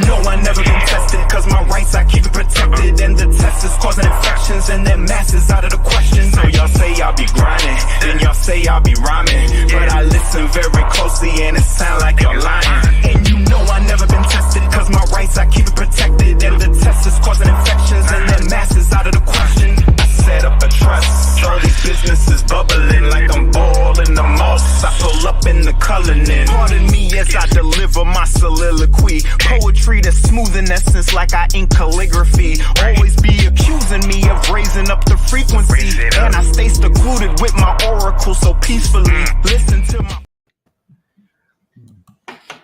know I never been tested, cause my rights I keep it protected. And the test is causing infections and their masses out of the question. So y'all say I'll be grinding, then y'all say I'll be rhyming. But I listen very closely and it sound like you're lying. And you know I never been tested, cause my rights I keep it protected. And the test is causing infections and their masses out of the question. I set up a trust, all these businesses bubbling like I'm balling the moss. I pull up in the coloring. Pardon me as I deliver my soliloquy. Poetry that's smooth in essence like I ink calligraphy. Always be accusing me of raising up the frequency. And I stay secluded with my oracle so peacefully. Listen to my...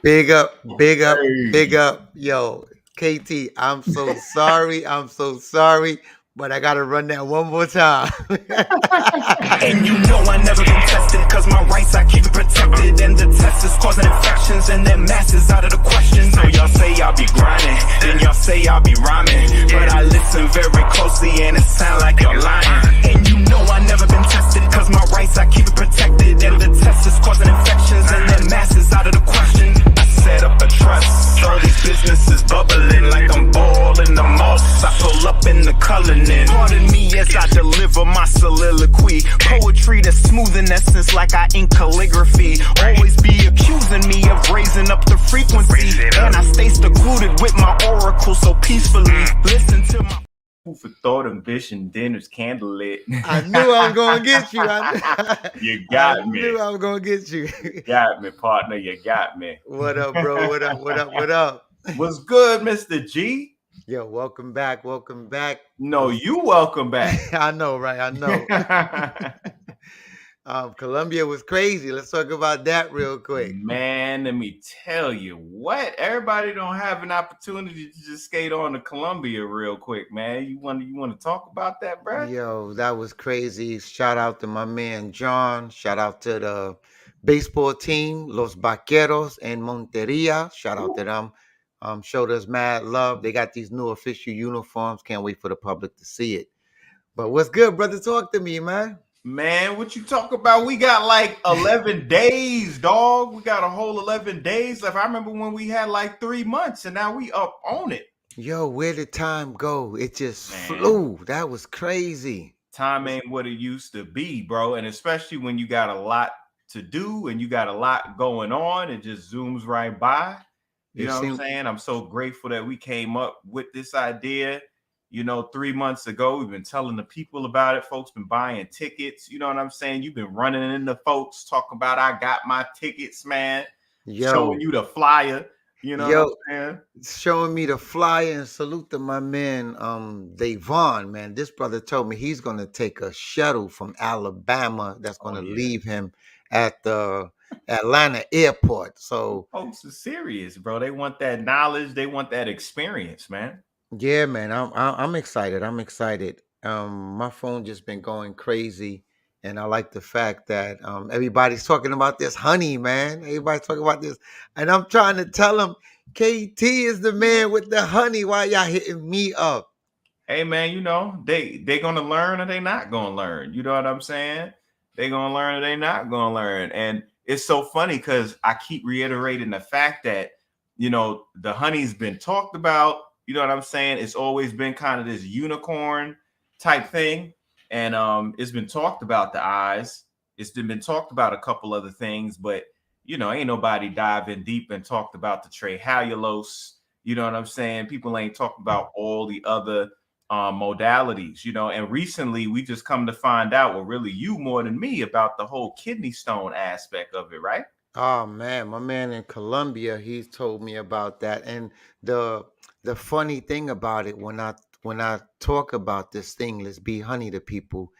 Big up, big up, big up. Yo, KT, I'm so sorry. I'm so sorry. But I gotta run that one more time. And you know I never been tested, cause my rights I keep it protected. And the test is causing infections and their masses out of the question. So y'all say I'll be grinding, then y'all say I'll be rhyming. But I listen very closely and it sound like you're lying. And you know I never been tested, cause my rights I keep it protected. And the test is causing infections and their masses out of the question. I set up a trust, all these businesses bubbling like I'm balling the moss. I pull up in the coloring. Pardon me as I deliver my soliloquy. Poetry that's smooth in essence like I ink calligraphy. Always be accusing me of raising up the frequency. And I stay secluded with my oracle so peacefully. Listen to my food for thought, ambition, dinner's candlelit. I knew I was gonna get you. You got me. I knew I was gonna get you. Got me, partner. You got me. What up, bro? What up? What up? What up? What's good, Mr.G? Yo, welcome back. Welcome back. No, you welcome back. I know, right? I know. Colombia was crazy. Let's talk about that real quick. Man, let me tell you what. Everybody don't have an opportunity to just skate on to Colombia real quick, man. You want to talk about that, bro? Yo, that was crazy. Shout out to my man John. Shout out to the baseball team, Los Vaqueros in Monteria. Shout out to them. Showed us mad love. They got these new official uniforms. Can't wait for the public to see it. But what's good, brother? Talk to me, man. Man, what you talk about? We got like 11 days, dog. We got a whole 11 days left. I remember when we had like 3 months, and now we up on it. Yo, where did time go? It just flew. That was crazy. Time ain't what it used to be, bro. And especially when you got a lot to do and you got a lot going on, it just zooms right by. You know what I'm saying? I'm so grateful that we came up with this idea, 3 months ago. We've been telling the people about it. Folks been buying tickets. You know what I'm saying? You've been running into folks talking about, I got my tickets, man. Showing you the flyer. You know what I'm saying? Showing me the flyer, and salute to my man, Davon, man. This brother told me he's going to take a shuttle from Alabama that's going to leave him at the Atlanta airport. So folks are serious, bro. They want that knowledge. They want that experience, man. Yeah, man. I'm excited. I'm excited. My phone just been going crazy, and I like the fact that everybody's talking about this honey, man. Everybody's talking about this, and I'm trying to tell them KT is the man with the honey. Why y'all hitting me up? Hey, man, they gonna learn or they not gonna learn. You know what I'm saying? They gonna learn or they not gonna learn. And it's so funny because I keep reiterating the fact that, the honey's been talked about. You know what I'm saying? It's always been kind of this unicorn type thing. And it's been talked about the eyes. It's been talked about a couple other things, but, ain't nobody diving deep and talked about the trehallulose. You know what I'm saying? People ain't talking about all the other modalities, and recently we just come to find out, well, really you more than me, about the whole kidney stone aspect of it, right? Oh man, my man in Colombia, he's told me about that. And the funny thing about it, when I talk about this thing, let's be honey to people,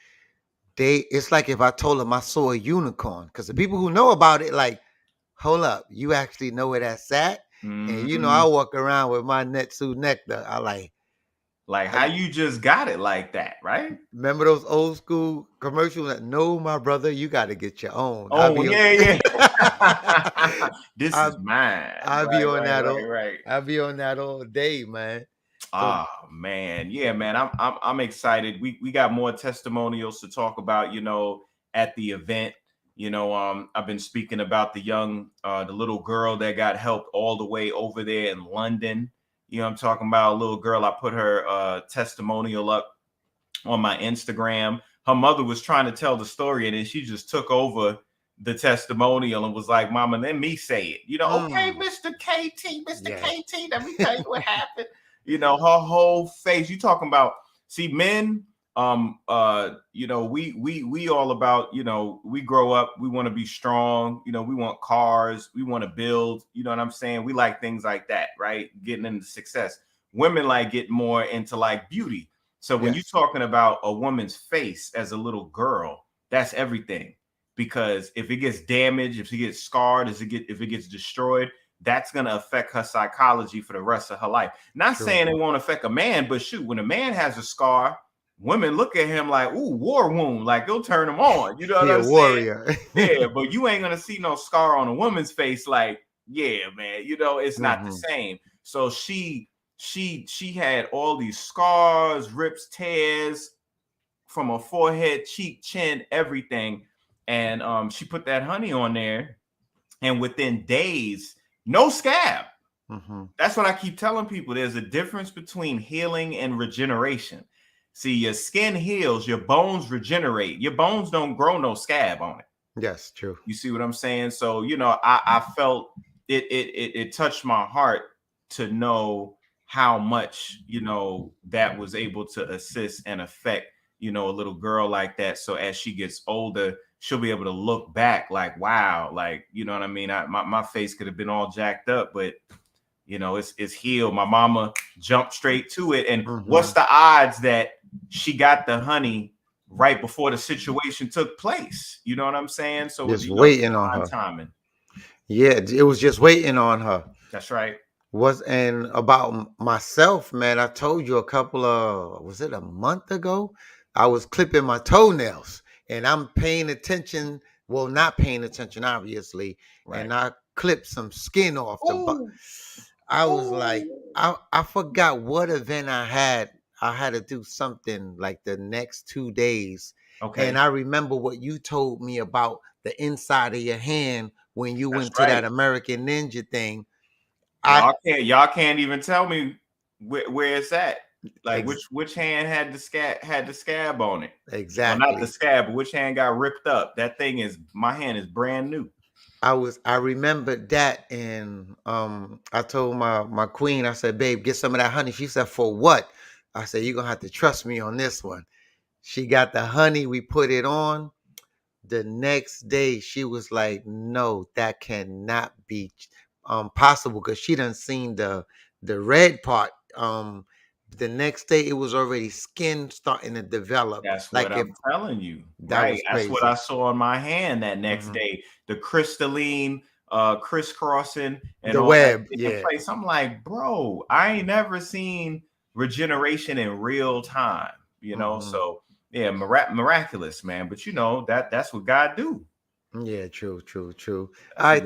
it's like if I told them I saw a unicorn, because the people who know about it, like, hold up, you actually know where that's at? Mm-hmm. And I walk around with my Netsu nectar. I like how you just got it like that, right? Remember those old school commercials that, no, my brother, you got to get your own. Oh, yeah. This is mine. I'll be on that. Right. I'll be on that all day, man. Oh, man. Yeah, man. I'm excited. We got more testimonials to talk about, at the event. I've been speaking about the little girl that got helped all the way over there in London. You know, I'm talking about a little girl. I put her testimonial up on my Instagram. Her mother was trying to tell the story, and then she just took over the testimonial and was like, "Mama, let me say it." You know, okay, Mr. KT, Mr. Yeah. KT, let me tell you what happened. You know, her whole face. You talking about? See, men. You know, we all about, you know, we grow up, we want to be strong, you know, we want cars, we want to build, you know what I'm saying? We like things like that, right? Getting into success. Women like get more into like beauty. So when you're talking about a woman's face as a little girl, that's everything. Because if it gets damaged, if it gets scarred, if it gets destroyed, that's gonna affect her psychology for the rest of her life. Not saying it won't affect a man, but shoot, when a man has a scar, women look at him like, ooh, war wound, like it'll turn him on. You know what I'm warrior. saying? Yeah, but you ain't gonna see no scar on a woman's face, like, yeah, man, you know, it's not the same. So she had all these scars, rips, tears from her forehead, cheek, chin, everything. And she put that honey on there, and within days, no scab. That's what I keep telling people. There's a difference between healing and regeneration. See, your skin heals, your bones regenerate. Your bones don't grow no scab on it. Yes, true. You see what I'm saying? So, you know, I felt it touched my heart to know how much, you know, that was able to assist and affect, you know, a little girl like that. So as she gets older, she'll be able to look back like, wow, like, you know what I mean? My face could have been all jacked up, but you know, it's healed. My mama jumped straight to it. And what's the odds that she got the honey right before the situation took place? You know what I'm saying? So just waiting on her. Timing. Yeah, it was just waiting on her. That's right. And about myself, man, I told you was it a month ago? I was clipping my toenails and I'm paying attention. Well, not paying attention, obviously. Right. And I clipped some skin off the I was like, I forgot what event I had. I had to do something like the next 2 days. Okay. And I remember what you told me about the inside of your hand when you went to that American Ninja thing. Y'all can't even tell me where it's at. Like which hand had the scab on it. Exactly. Well, not the scab, but which hand got ripped up. That thing my hand is brand new. I remembered that, and I told my queen, I said, babe, get some of that honey. She said, for what? I said, you're gonna have to trust me on this one. She got the honey, we put it on. The next day she was like, no, that cannot be possible, because she done seen the red part. The next day it was already skin starting to develop. That's like what I'm telling you. Right. That's what I saw on my hand that next day. The crystalline crisscrossing and the all web. That place. I'm like, bro, I ain't never seen regeneration in real time, you know. So yeah, miraculous, man. But you know, that's what God do. Yeah, true. All right,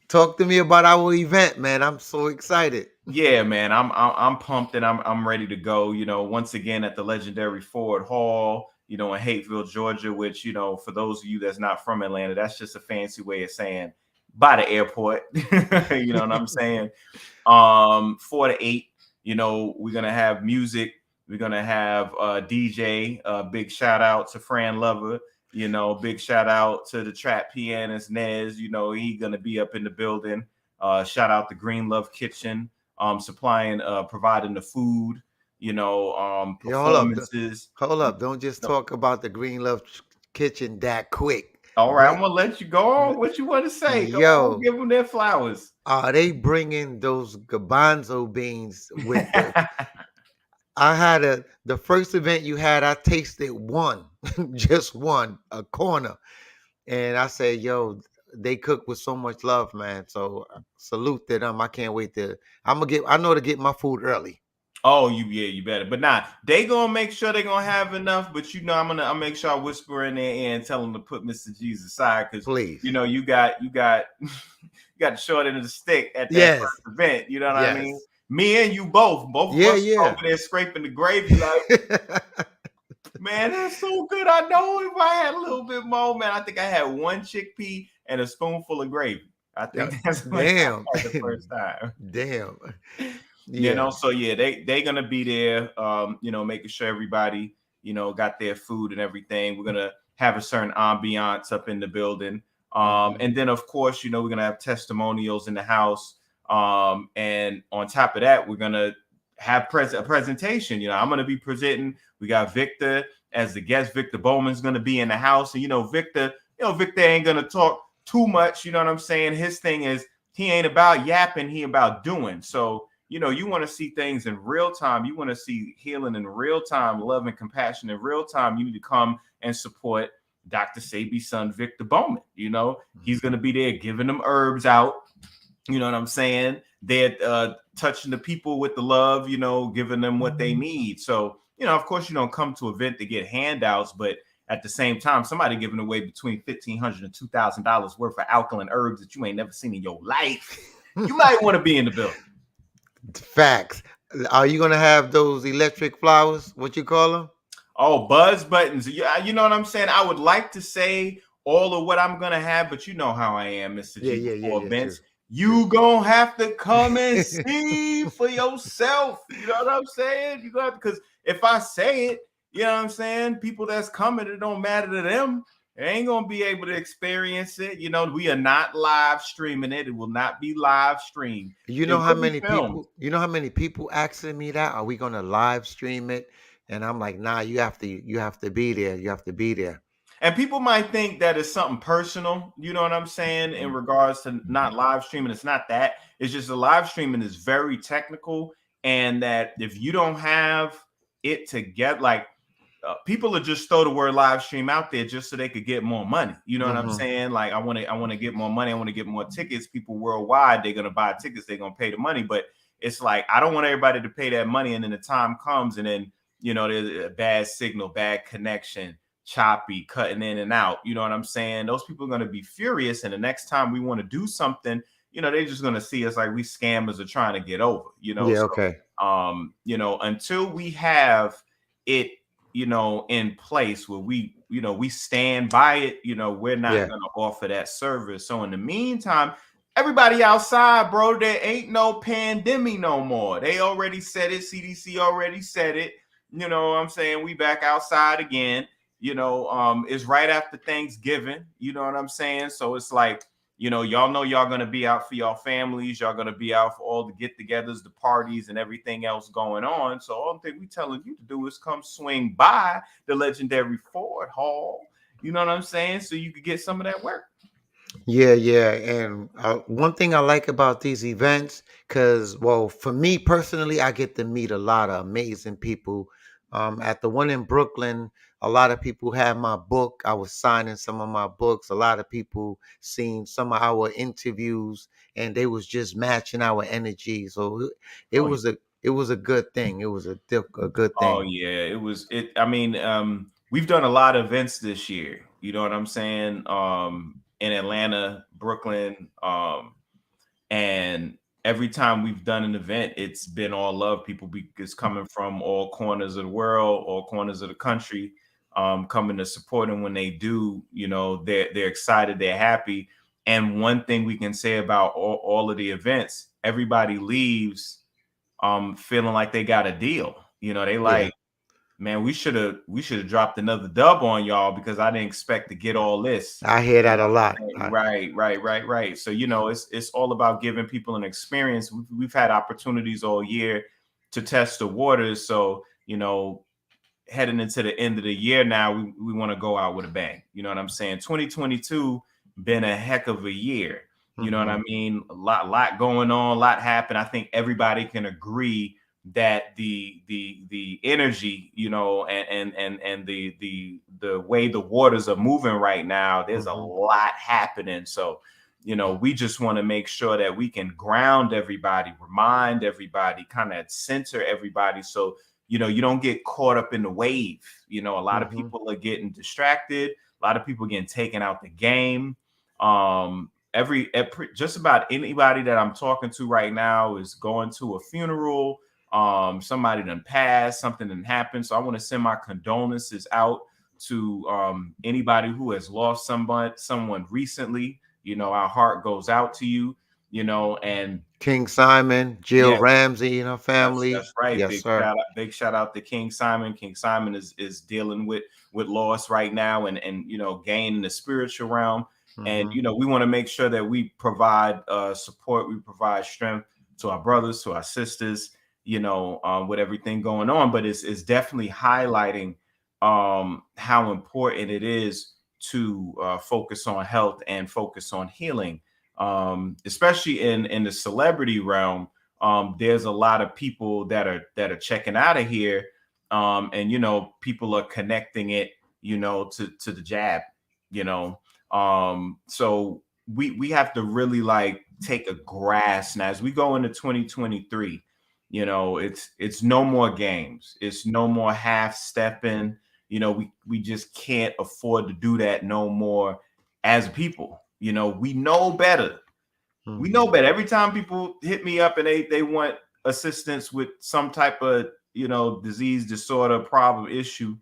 talk to me about our event, man. I'm so excited. Yeah, man, I'm pumped and I'm ready to go. You know, once again at the legendary Ford Hall, you know, in Hapeville, Georgia, which, you know, for those of you that's not from Atlanta, that's just a fancy way of saying by the airport. You know what I'm saying? 4 to 8, you know, we're gonna have music, we're gonna have DJ. Big shout out to Fran Lover. You know, big shout out to the trap pianist Nez. You know, he gonna be up in the building. Shout out to Green Love Kitchen, providing the food. You know, performances. Hold up! Don't just talk about the Green Love Kitchen that quick. All right, I'm gonna let you go on. What you want to say? Go on, give them their flowers. Are they bringing those garbanzo beans with the? I had the first event you had, I tasted one, just one, a corner. And I said, yo, they cook with so much love, man. So salute to them. I can't wait I know to get my food early. Oh, you better. But they gonna make sure they gonna have enough. But you know, I'll make sure I whisper in their ear and tell them to put Mr.G's aside, because please, you know, you got you got the short end of the stick at that first event. You know what I mean? Me and you both of us over there scraping the gravy like, man, that's so good. I know if I had a little bit more, man. I think I had one chickpea and a spoonful of gravy. I think that's what I had the first time. Damn. Yeah. So yeah, they gonna be there, making sure everybody, got their food and everything. We're gonna have a certain ambiance up in the building. And then of course, we're gonna have testimonials in the house. And on top of that, we're gonna have a presentation. I'm gonna be presenting. We got Victor as the guest. Victor Bowman's gonna be in the house, and Victor ain't gonna talk too much. You know what I'm saying? His thing is he ain't about yapping, he about doing. So you want to see things in real time. You want to see healing in real time, love and compassion in real time. You need to come and support Dr. Sebi's son, Victor Bowman. He's going to be there giving them herbs out. You know what I'm saying? They're touching the people with the love, giving them what they need. So, of course, you don't come to an event to get handouts, but at the same time, somebody giving away between $1,500 and $2,000 worth of alkaline herbs that you ain't never seen in your life. You might want to be in the building. Facts. Are you gonna have those electric flowers? What you call them? Oh, buzz buttons. Yeah, you know what I'm saying? I would like to say all of what I'm gonna have, but you know how I am, Mr. G. Before events, you gonna have to come and see for yourself. You know what I'm saying? You got, because if I say it, you know what I'm saying, people that's coming, it don't matter to them. They ain't gonna be able to experience it. We are not live streaming it. It will not be live streamed. You know how many people? You know how many people asking me that? Are we gonna live stream it? And I'm like, nah. You have to be there. You have to be there. And people might think that it's something personal. You know what I'm saying? In regards to not live streaming, it's not that. It's just the live streaming is very technical, and that if you don't have it together, like. People will just throw the word live stream out there just so they could get more money. You know what I'm saying? Like, I want to get more money. I want to get more tickets. People worldwide, they're going to buy tickets. They're going to pay the money. But it's like, I don't want everybody to pay that money. And then the time comes and then, there's a bad signal, bad connection, choppy, cutting in and out. You know what I'm saying? Those people are going to be furious. And the next time we want to do something, they're just going to see us like we scammers are trying to get over, Yeah, okay. So, until we have it, in place where we stand by it, we're not going to offer that service. So in the meantime, everybody outside, bro, there ain't no pandemic no more. They already said it. CDC already said it. You know what I'm saying? We back outside again. It's right after Thanksgiving. You know what I'm saying? So it's like, y'all know y'all going to be out for your families. Y'all going to be out for all the get-togethers, the parties, and everything else going on. So all thing we telling you to do is come swing by the legendary Ford Hall. You know what I'm saying? So you could get some of that work. Yeah. And one thing I like about these events, because, well, for me personally, I get to meet a lot of amazing people. At the one in Brooklyn, a lot of people had my book. I was signing some of my books. A lot of people seen some of our interviews, and they was just matching our energy. So it was a good thing. It was a good thing. Oh yeah, it was. I mean, we've done a lot of events this year. You know what I'm saying? In Atlanta, Brooklyn, and every time we've done an event, it's been all love. People is coming from all corners of the world, all corners of the country, coming to support them. When they do, they're excited, they're happy. And one thing we can say about all of the events, everybody leaves feeling like they got a deal. They like, man, we should have dropped another dub on y'all because I didn't expect to get all this. I hear that a lot. Right. So, it's all about giving people an experience. We've had opportunities all year to test the waters. So, heading into the end of the year now, we want to go out with a bang. You know what I'm saying? 2022 been a heck of a year. You know what I mean? A lot going on, a lot happened. I think everybody can agree that the energy, and the way the waters are moving right now, there's a lot happening. So, we just want to make sure that we can ground everybody, remind everybody, kind of center everybody. So, you don't get caught up in the wave. A lot of people are getting distracted. A lot of people getting taken out the game. Just about anybody that I'm talking to right now is going to a funeral. Somebody done passed, something done happened. So I want to send my condolences out to anybody who has lost someone recently. Our heart goes out to you. and King Simon, Jill yeah, Ramsey and her family. that's right. Yes, sir. Big shout out to King Simon. King Simon is dealing with loss right now, and gaining the spiritual realm. And Hmm. we want to make sure that we provide support, we provide strength to our brothers, to our sisters, with everything going on. But it's definitely highlighting how important it is to focus on health and focus on healing, especially in the celebrity realm. There's a lot of people that are checking out of here, and people are connecting it, to the jab, you know. So we have to really like take a grasp now as we go into 2023. It's no more games. It's no more half stepping. We just can't afford to do that no more as people. We know better. We know Hmm. better. Every time people hit me up and they want assistance with some type of disease, disorder, problem, issue,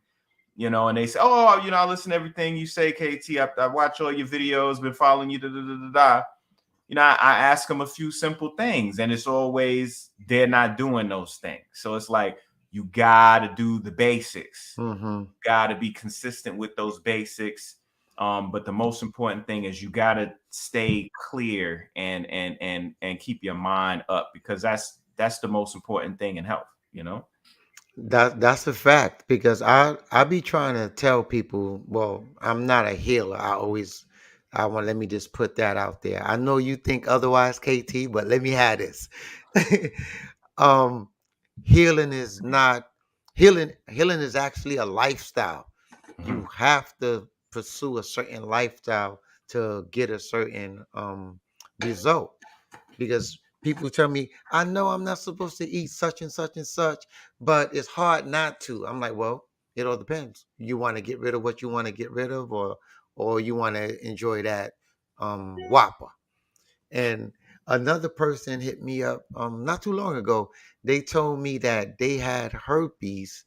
and they say, "Oh, I listen to everything you say, KT. I watch all your videos, been following you." Da, da, da, da, da. I ask them a few simple things, and it's always they're not doing those things. So it's like you gotta do the basics. Hmm. Got to be consistent with those basics. But the most important thing is you got to stay clear and keep your mind up, because that's the most important thing in health. That's a fact because I be trying to tell people, well, I'm not a healer. I want let me just put that out there. I know you think otherwise, KT, but let me have this. um Healing is not healing is actually a lifestyle. Mhm. You have to pursue a certain lifestyle to get a certain result, because people tell me, I know I'm not supposed to eat such and such and such, but it's hard not to. I'm like, well, it all depends. You want to get rid of what you want to get rid of, or you want to enjoy that whopper. And another person hit me up not too long ago. They told me that they had herpes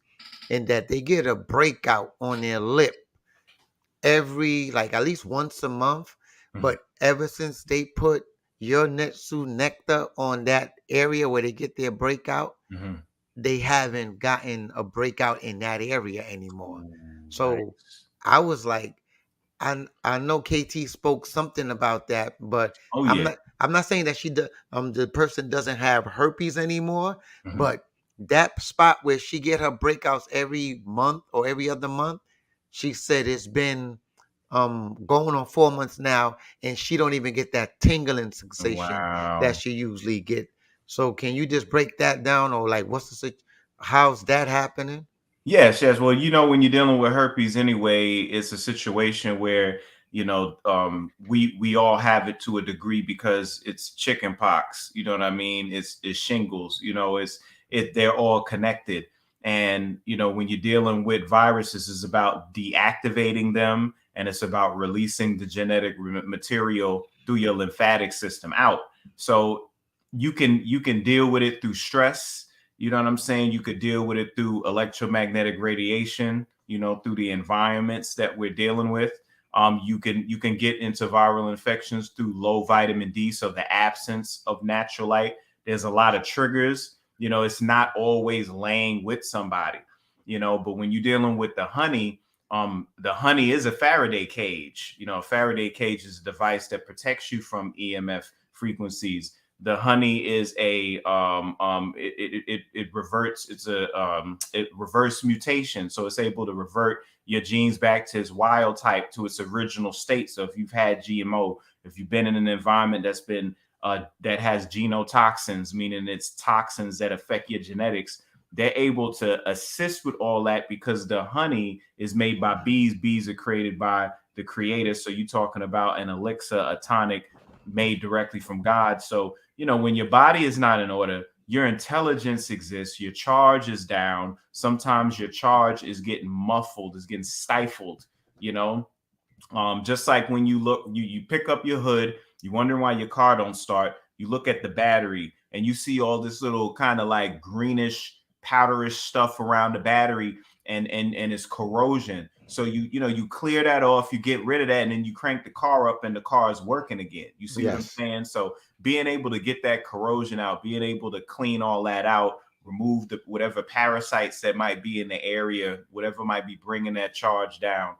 and that they get a breakout on their lip every, like, at least once a month. Mhm. But ever since they put your Netsu nectar on that area where they get their breakout, Mhm. they haven't gotten a breakout in that area anymore. Ooh, So nice. I was like, I know KT spoke something about that, but Oh I'm yeah. not I'm not saying that the person doesn't have herpes anymore, Mhm. but that spot where she get her breakouts every month or every other month, she said it's been going on 4 months now, and she don't even get that tingling sensation that Wow. she usually get. So can you just break that down, or like how's that happening? Yes, yes. Well, when you're dealing with herpes anyway, it's a situation where, we all have it to a degree because it's chicken pox. You know what I mean? It's shingles, they're all connected. And, when you're dealing with viruses, it's about deactivating them, and it's about releasing the genetic material through your lymphatic system out. So you can deal with it through stress. You know what I'm saying? You could deal with it through electromagnetic radiation, through the environments that we're dealing with. You can get into viral infections through low vitamin D, so the absence of natural light. There's a lot of triggers. It's not always laying with somebody, but when you're dealing with the honey is a Faraday cage. A Faraday cage is a device that protects you from EMF frequencies. The honey is it reverts. It's it reverse mutation, so it's able to revert your genes back to its wild type, to its original state. So if you've had GMO, if you've been in an environment that has genotoxins, meaning it's toxins that affect your genetics, they're able to assist with all that, because the honey is made by bees. Bees are created by the creator. So you're talking about an elixir, a tonic made directly from God. So, when your body is not in order, your intelligence exists, your charge is down. Sometimes your charge is getting muffled, is getting stifled, you know. Just like when you pick up your hood, you wonder why your car don't start. You look at the battery and you see all this little kind of like greenish, powderish stuff around the battery, and it's corrosion. So you clear that off, you get rid of that, and then you crank the car up, and the car is working again. You see what I'm Yes. saying? So being able to get that corrosion out, being able to clean all that out, remove whatever parasites that might be in the area, whatever might be bringing that charge down.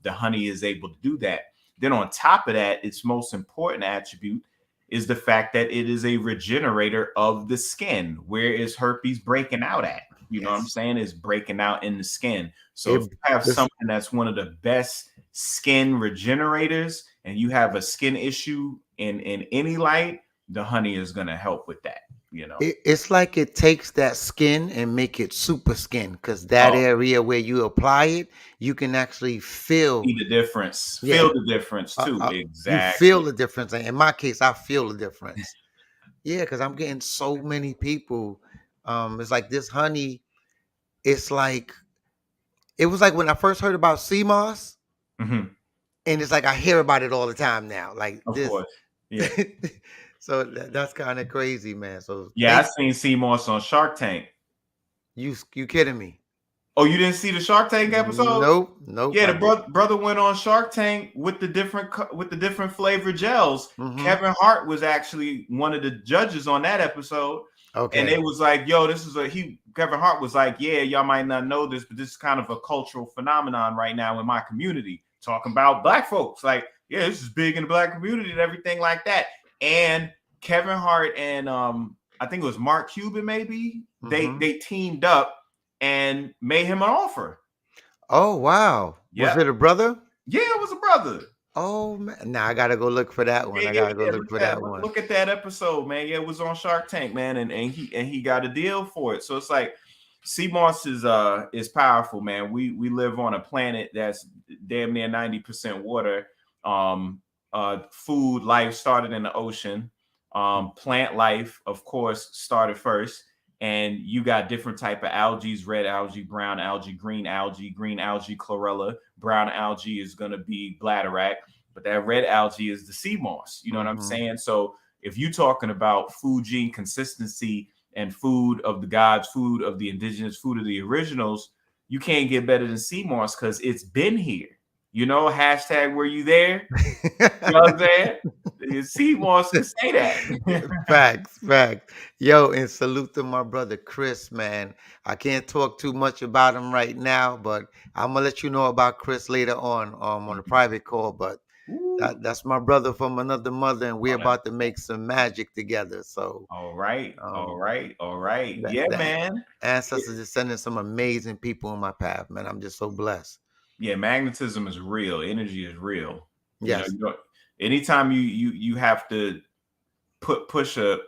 The honey is able to do that. Then on top of that, its most important attribute is the fact that it is a regenerator of the skin. Where is herpes breaking out at? You know what I'm saying? It's breaking out in the skin. So if you have something that's one of the best skin regenerators and you have a skin issue in any light, the honey is going to help with that. You know, it's like it takes that skin and make it super skin, because that area where you apply it, you can actually feel the difference. Feel the difference too. Exactly. You feel the difference. In my case, I feel the difference. Yeah, because I'm getting so many people. It's like this honey. It's like it was like when I first heard about sea moss, and it's like I hear about it all the time now. Like of this. Course. Yeah. So that's kind of crazy, man. So yeah, I seen sea moss on Shark Tank. You kidding me? Oh, you didn't see the Shark Tank episode? Nope. Yeah, the brother went on Shark Tank with the different flavored gels. Kevin Hart was actually one of the judges on that episode. Okay. And it was like, yo, Kevin Hart was like, yeah, y'all might not know this, but this is kind of a cultural phenomenon right now in my community. Talking about black folks. Like, yeah, this is big in the black community and everything like that. And Kevin Hart and I think it was Mark Cuban, maybe they teamed up and made him an offer. Oh wow! Yep. Was it a brother? Yeah, it was a brother. Oh man, now I gotta go look for that one. I gotta go look for that one. Look at that episode, man. Yeah, it was on Shark Tank, man, and he got a deal for it. So it's like sea moss is powerful, man. We live on a planet that's damn near 90% water. Food life started in the ocean. Plant life, of course, started first. And you got different type of algae: red algae, brown algae, green algae, chlorella. Brown algae is going to be bladderwrack, but that red algae is the sea moss. You know what I'm saying? So if you're talking about food gene consistency and food of the gods, food of the indigenous, food of the originals, you can't get better than sea moss because it's been here. You know, hashtag were you there? You know what I'm saying? Sea moss can say that. Facts. Yo, and salute to my brother Chris, man. I can't talk too much about him right now, but I'm gonna let you know about Chris later on a private call. But that's my brother from another mother, and we're about to make some magic together. So all right. Yeah, man. Ancestors are sending some amazing people in my path, man. I'm just so blessed. Yeah, magnetism is real. Energy is real. Yes. You know, anytime you have to push a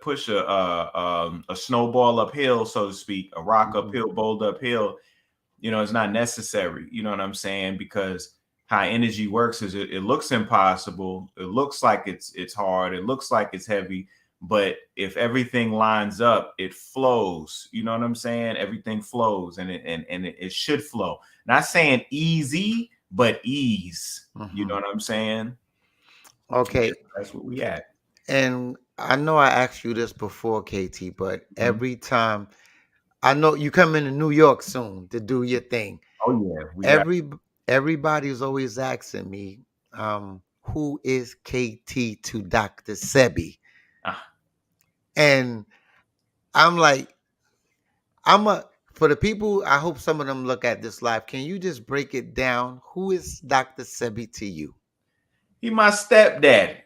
snowball uphill, so to speak, a rock uphill, boulder uphill, you know, it's not necessary. You know what I'm saying? Because how energy works is it looks impossible. It looks like it's hard. It looks like it's heavy. But if everything lines up, it flows. You know what I'm saying? Everything flows, and it should flow. Not saying easy, but ease. You know what I'm saying? Okay, that's what we at. And I know I asked you this before, KT, but every time I know you come into New York soon to do your thing. Oh yeah, everybody's always asking me, who is KT to Dr. Sebi? And I'm like, for the people, I hope some of them look at this live. Can you just break it down? Who is Dr. Sebi to you? He my stepdaddy.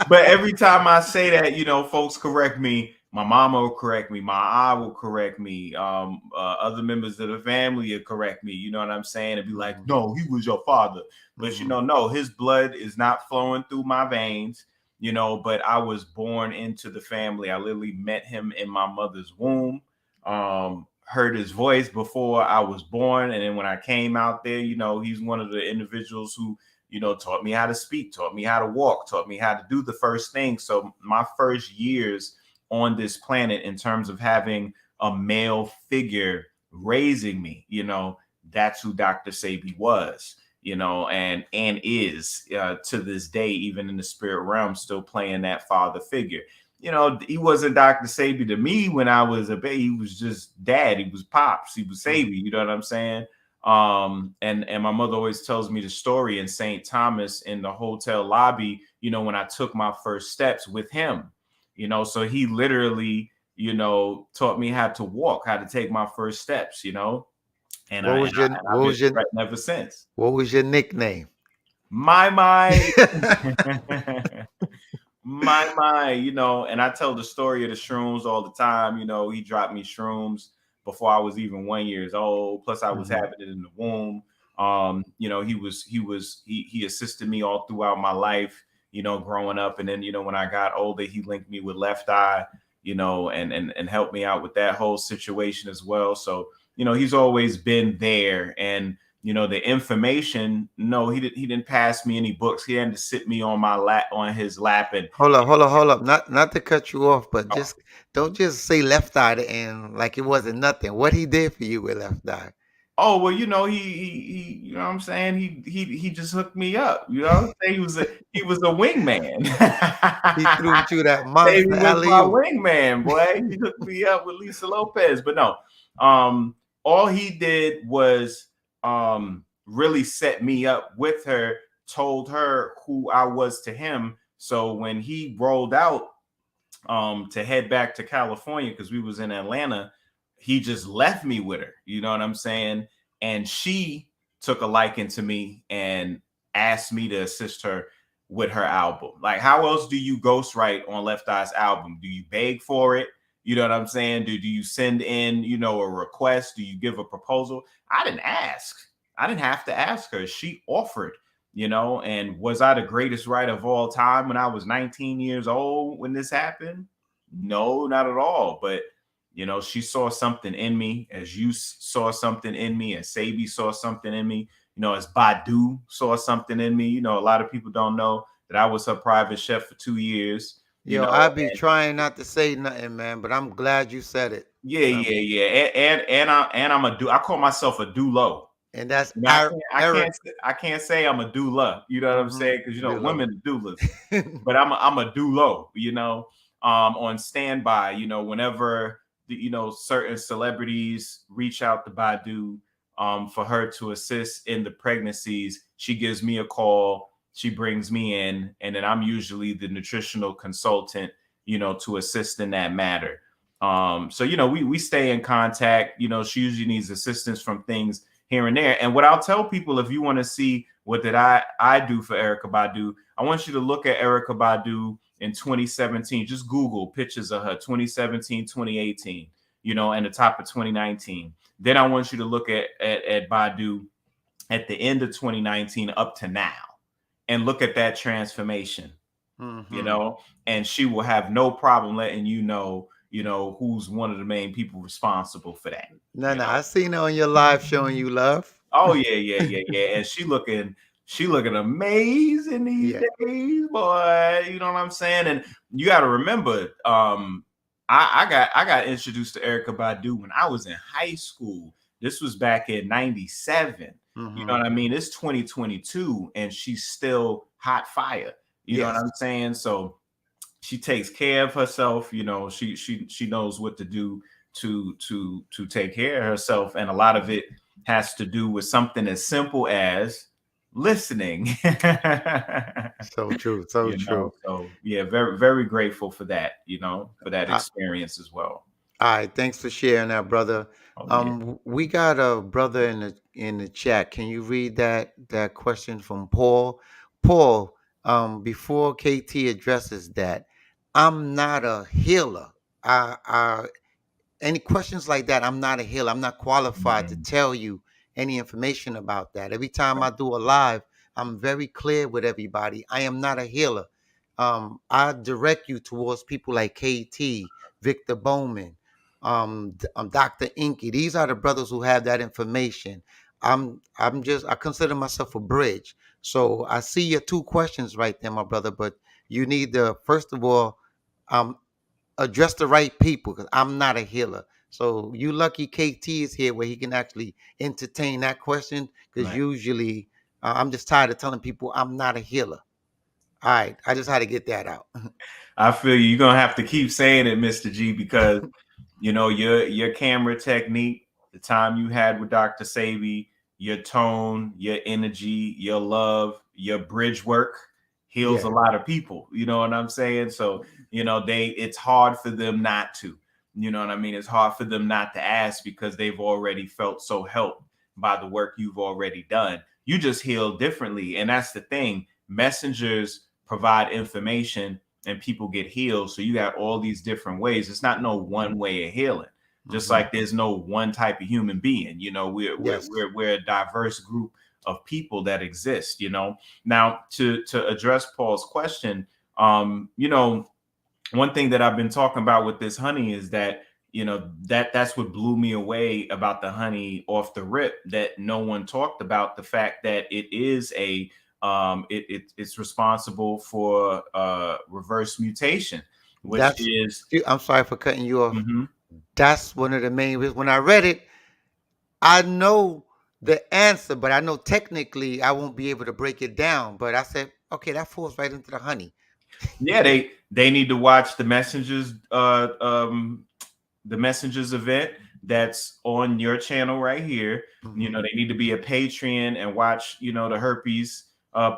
But every time I say that, you know, folks correct me. My mama will correct me. My aunt will correct me. Other members of the family will correct me. You know what I'm saying? And be like, no, he was your father. But, you know, no, his blood is not flowing through my veins. You know, but I was born into the family. I literally met him in my mother's womb, heard his voice before I was born. And then when I came out there, you know, he's one of the individuals who, you know, taught me how to speak, taught me how to walk, taught me how to do the first thing. So my first years on this planet, in terms of having a male figure raising me, you know, that's who Dr. Sebi was. You know, and is to this day, even in the spirit realm, still playing that father figure. You know, he wasn't Dr. Sebi to me when I was a baby. He was just dad. He was pops. He was Sebi. You know what I'm saying? And my mother always tells me the story in St. Thomas in the hotel lobby, you know, when I took my first steps with him, you know, so he literally, you know, taught me how to walk, how to take my first steps, you know, and What was your I've been spreading ever since. what was your nickname? My my, you know, and I tell the story of the shrooms all the time. You know, he dropped me shrooms before I was even 1 year old. Plus, I was having it in the womb. You know, he assisted me all throughout my life, you know, growing up. And then, you know, when I got older, he linked me with Left Eye, you know, and helped me out with that whole situation as well. So, you know, he's always been there. And you know, the information, no, he didn't pass me any books. He had to sit me on my lap, on his lap, and Hold up. Not to cut you off, but just don't just say Left Eye and like it wasn't nothing. What he did for you with Left Eye? oh well, you know, he you know what I'm saying? He just hooked me up. You know what I'm saying? He was a wingman. He threw you that Baby monster was my alley-oop. wingman, boy. He hooked me up with Lisa Lopez. But no, all he did was really set me up with her, told her who I was to him. So when he rolled out to head back to California, because we was in Atlanta, he just left me with her. You know what I'm saying? And she took a liking to me and asked me to assist her with her album. Like, how else do you ghostwrite on Left Eye's album? Do you beg for it? You know what I'm saying? Do you send in, you know, a request? Do you give a proposal? I didn't ask. I didn't have to ask her. She offered, you know. And was I the greatest writer of all time when I was 19 years old when this happened? No, not at all. But you know, she saw something in me, as you saw something in me, as Sebi saw something in me, you know, as Badu saw something in me. You know, a lot of people don't know that I was her private chef for 2 years, you Yo, know. I be trying not to say nothing, man, but I'm glad you said it. Yeah, Um, yeah, yeah. I'm a do. I call myself a doulo. and that's You know, Eric. I can't say I'm a doula. You know what I'm saying? Because you know, Dulo. women are doulas, but I'm a doulo. You know, on standby. You know, whenever you know certain celebrities reach out to Badu, for her to assist in the pregnancies, she gives me a call. She brings me in, and then I'm usually the nutritional consultant. You know, to assist in that matter. So you know, we stay in contact. You know, she usually needs assistance from things here and there. And what I'll tell people, if you want to see what did I do for Erykah Badu, I want you to look at Erykah Badu in 2017. Just Google pictures of her 2017, 2018, you know, and the top of 2019. Then I want you to look at Badu at the end of 2019 up to now and look at that transformation, you know, and she will have no problem letting you know who's one of the main people responsible for that. No, You no, know? I seen her on your live showing you love. Oh yeah. And she looking amazing these Yeah. days, boy. You know what I'm saying? And you got to remember, I got introduced to Erykah Badu when I was in high school. This was back in '97. You know what I mean? It's 2022, and she's still hot fire. You know what Yes. I'm saying? So she takes care of herself. You know, she knows what to do to take care of herself, and a lot of it has to do with something as simple as listening. So true. So You know, true. so yeah, very very grateful for that. You know, for that I, experience as well. all right, thanks for sharing that, brother. Oh yeah. We got a brother in the chat. Can you read that question from Paul? Paul, before KT addresses that, I'm not a healer. I any questions like that, I'm not a healer. I'm not qualified to Mhm. tell you any information about that. Every time Right. I do a live, I'm very clear with everybody. I am not a healer. I direct you towards people like KT, Victor Bowman, Dr. Inky. These are the brothers who have that information. I consider myself a bridge. So I see your two questions right there, my brother, but you need to, first of all, um, address the right people because I'm not a healer. So you lucky KT is here where he can actually entertain that question because Right. usually I'm just tired of telling people I'm not a healer. All right, I just had to get that out. I feel you. You're gonna have to keep saying it, Mr.G, because you know your camera technique, the time you had with Dr. Sebi, your tone, your energy, your love, your bridge work heals a Yeah. lot of people. You know what I'm saying? So, it's hard for them not to. You know what I mean? It's hard for them not to ask because they've already felt so helped by the work you've already done. You just heal differently. And that's the thing. Messengers provide information and people get healed. So you got all these different ways. It's not no one way of healing. Just Mhm. like there's no one type of human being. Yes. We're a diverse group of people that exist. Now to address Paul's question, one thing that I've been talking about with this honey is that that's what blew me away about the honey off the rip, that no one talked about the fact that it is it's responsible for reverse mutation, which That's. is I'm sorry for cutting you off. mhm. That's one of the main reasons. When I read it, I know the answer, but I know technically I won't be able to break it down. But I said, okay, that falls right into the honey. Yeah, they need to watch the messengers event that's on your channel right here. Mhm. They need to be a Patreon and watch the herpes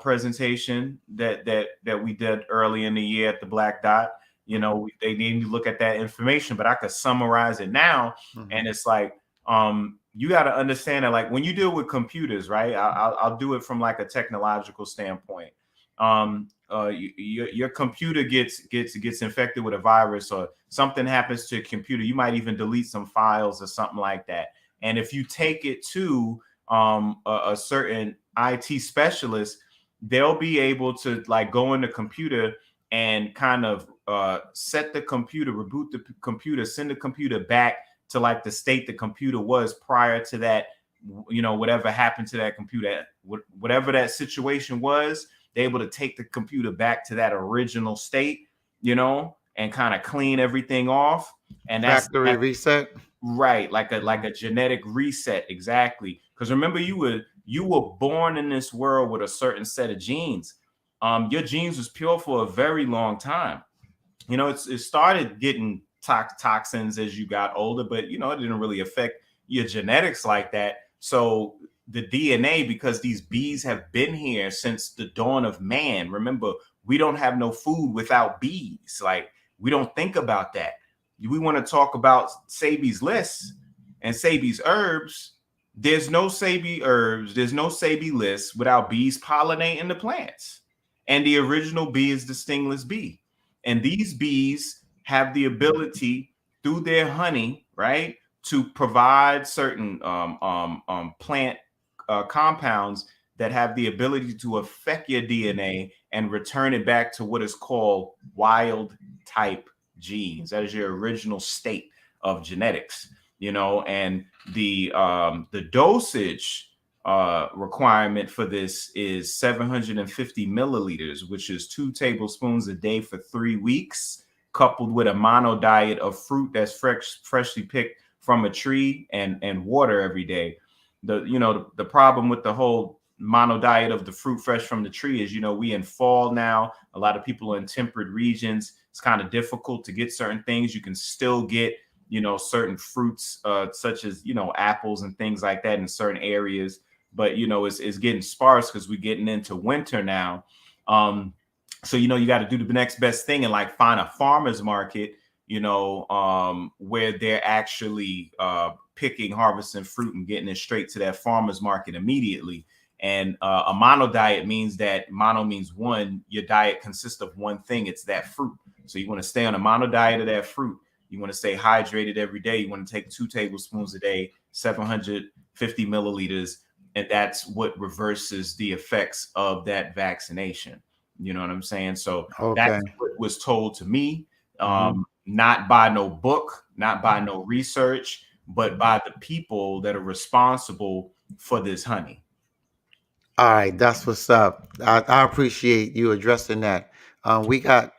presentation that we did early in the year at the Black Dot. Mhm. They need to look at that information, but I could summarize it now. And Mhm. it's like you got to understand that, like, when you deal with computers, right? I'll do it from like a technological standpoint. Your computer gets infected with a virus, or something happens to a computer. You might even delete some files or something like that. And if you take it to a certain IT specialist, they'll be able to, like, go in the computer and kind of set the computer, reboot the computer, send the computer back to like the state the computer was prior to that. Whatever happened to that computer, whatever that situation was, they're able to take the computer back to that original state, and kind of clean everything off. And that's Factory reset. right, like a Mhm. genetic reset, exactly. Because remember, you were born in this world with a certain set of genes. Your genes was pure for a very long time. It started getting toxins as you got older, but it didn't really affect your genetics like that. So the DNA, because these bees have been here since the dawn of man. Remember, we don't have no food without bees. Like, we don't think about that. We want to talk about Sebi's list and Sebi's herbs. There's no Sebi herbs, there's no Sebi list without bees pollinating the plants. And the original bee is the stingless bee. And these bees have the ability, through their honey, right, to provide certain plant compounds that have the ability to affect your DNA and return it back to what is called wild type genes. That is your original state of genetics. And the dosage requirement for this is 750 milliliters, which is 2 tablespoons a day for 3 weeks, coupled with a mono diet of fruit that's freshly picked from a tree, and water every day. The problem with the whole mono diet of the fruit fresh from the tree is, we in fall now. A lot of people are in temperate regions. It's kind of difficult to get certain things. You can still get certain fruits, such as apples and things like that in certain areas, but it's getting sparse because we're getting into winter now. So you got to do the next best thing and, like, find a farmer's market, where they're actually picking, harvesting fruit and getting it straight to that farmer's market immediately. And a mono diet means that mono means one. Your diet consists of one thing. It's that fruit. So you want to stay on a mono diet of that fruit. You want to stay hydrated every day. You want to take 2 tablespoons a day, 750 milliliters, and that's what reverses the effects of that vaccination. You know what I'm saying? So Okay. that's what was told to me, Mhm. not by no book, not by no research, but by the people that are responsible for this honey. All right, that's what's up. I appreciate you addressing that. We got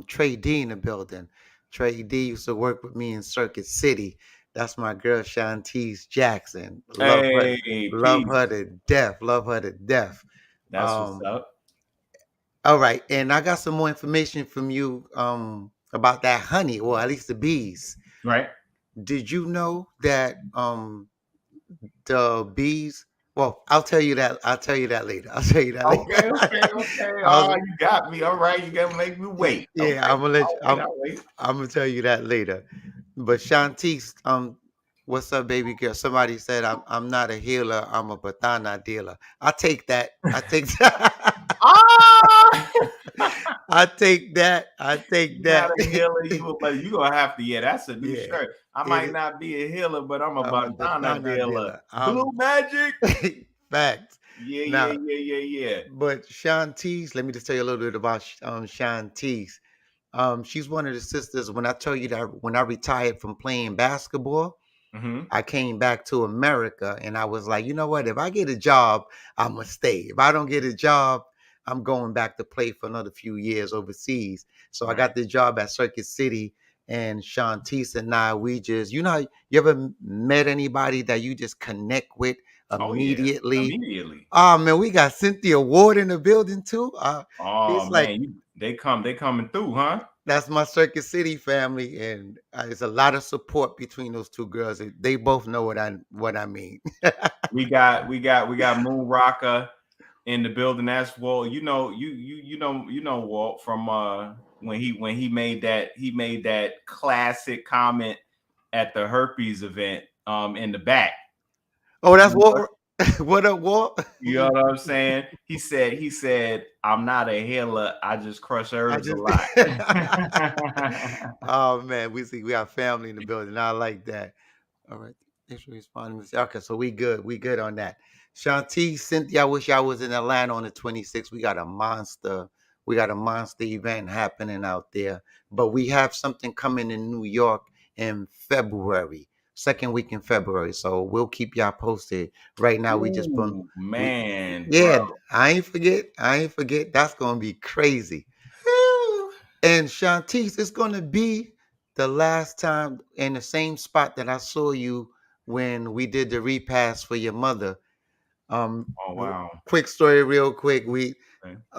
Trey D in the building. Trey D used to work with me in Circuit City. That's my girl Shantice Jackson. Hey, Love peace. her to death. Love her to death. That's what's Um, up. all right, and I got some more information from you about that honey, or at least the bees. Right. Did you know that the bees. Well, I'll tell you that. I'll tell you that later. I'll tell you that Okay, later. okay, okay. I Oh, was, you got me. All right, you gotta make me wait. yeah, Okay, I'm gonna let you. I'll wait. I'll wait. I'm gonna tell you that later. But Shantice, what's up, baby girl? Somebody said I'm not a healer. I'm a batana dealer. I take that. I take that. Ah, I take that. I take you're not that. a healer. You gonna have to. Yeah, that's a new Yeah, shirt. I it might is. not be a healer, but I'm a I'm a bandana batana dealer. dealer. Blue magic. Facts. Yeah, yeah, Now, yeah, yeah, yeah. but Shantice, let me just tell you a little bit about Shantice. She's one of the sisters. When I tell you that when I retired from playing basketball, Mm-hmm. I came back to America and I was like, you know what? If I get a job, I'm gonna stay. If I don't get a job, I'm going back to play for another few years overseas. So I Right. got the job at Circuit City, and Shantice and I, we just, you ever met anybody that you just connect with Oh yeah. immediately? Immediately. Oh man, we got Cynthia Ward in the building too. Oh It's like man, they coming through, huh? that's my Circuit City family, and there's a lot of support between those two girls. They both know what I mean. We got Moon Rocker in the building. That's Walt. You know Walt from when he made that classic comment at the herpes event in the back. Oh, that's Remember? what. What up, Walt? You know what I'm saying? He said, I'm not a healer, I just crush I herbs a just. lot. Oh man, we got family in the building. I like that. All right. Thanks for responding. Okay, so we good. We good on that. Shanti, Cynthia, I wish I was in Atlanta on the 26th. We got a monster event happening out there. But we have something coming in New York in February, second week in February. So we'll keep y'all posted. Right now, we just put Ooh, we man, bro. yeah, I ain't forget. I ain't forget. That's gonna be crazy. Whew. And Shantice, it's gonna be the last time in the same spot that I saw you when we did the repass for your mother. Oh wow. Quick story, real quick. Okay.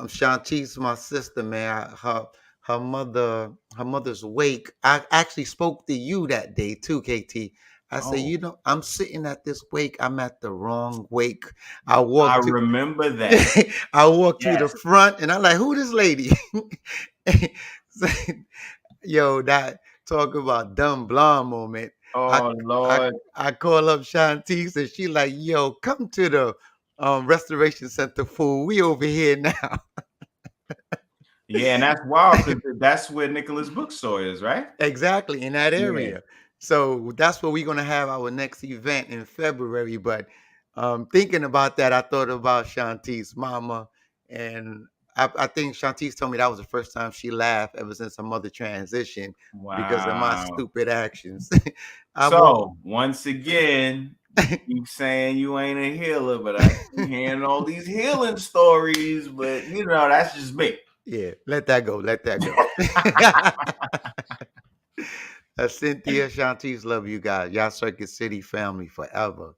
Shantice, my sister, man. Her mother's wake. I actually spoke to you that day too, KT. I said, Oh, I'm sitting at this wake. I'm at the wrong wake. I I walked to, remember that. I walked to the Yes. front, and I'm like, who this lady? Yo, that talk about dumb blonde moment. I Oh I Lord. I call up Shantice and she like, yo, come to the restoration center, fool. We over here now. Yeah, and that's wild because that's where Nicholas Bookstore is, right? Exactly, in that Yeah. area. So that's where we're gonna have our next event in February. But thinking about that, I thought about Shantice's mama, and I think Shantice told me that was the first time she laughed ever since her mother transitioned because of my Wow. stupid actions. I walk. So once again, you keep saying you ain't a healer, but I keep hearing all these healing stories. But that's just me. Yeah, let that go. Let that go. Cynthia, Shantice, love you guys. Y'all Circuit City family forever.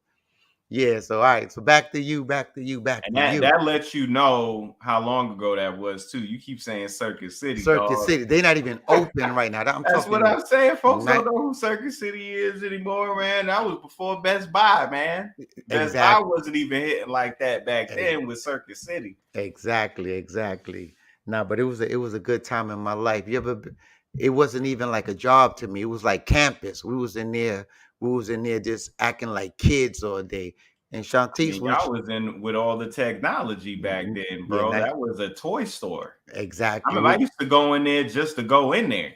Yeah, so all right. So back to you, back to you, back And to that you. that lets you know how long ago that was too. You keep saying Circuit City, Circuit dog. City. They're not even open right now. I'm That's what talking I'm saying. Folks don't night. know who Circuit City is anymore, man. That was before Best Buy, man. Best Buy Exact. wasn't even hitting like that back ex- then with Circuit City. Exactly. Exactly. No, but it was a good time in my life. It wasn't even like a job to me. It was like campus. We was in there just acting like kids all day. And I Shantice, mean, y'all was in with all the technology back then, yeah, bro. That was a toy store. I exactly. mean, I used to go in there just to go in there.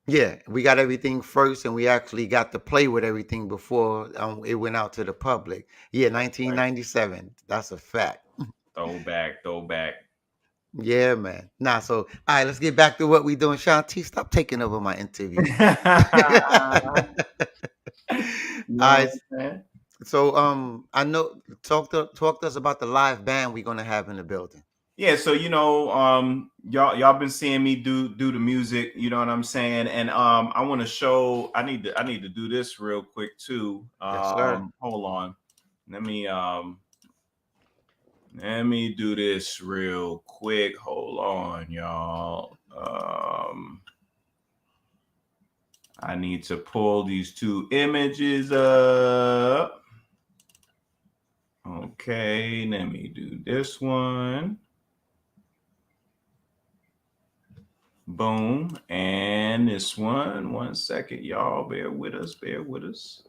Yeah, we got everything first, and we actually got to play with everything before it went out to the public. Yeah, Right. 1997. That's a fact. Throwback, throwback. Yeah, man. Nah, so all right, let's get back to what we doing. Shanti, stop taking over my interview. You All know right, what I'm saying? so I know talk to us about the live band we're gonna have in the building. Yeah, so y'all been seeing me do the music, you know what I'm saying? And I want to show I need to do this real quick too. Yes, sir. Hold on. Let me do this real quick. Hold on, y'all. I need to pull these two images up. Okay, let me do this one. Boom. And this one. 1 second, y'all. Bear with us. Bear with us.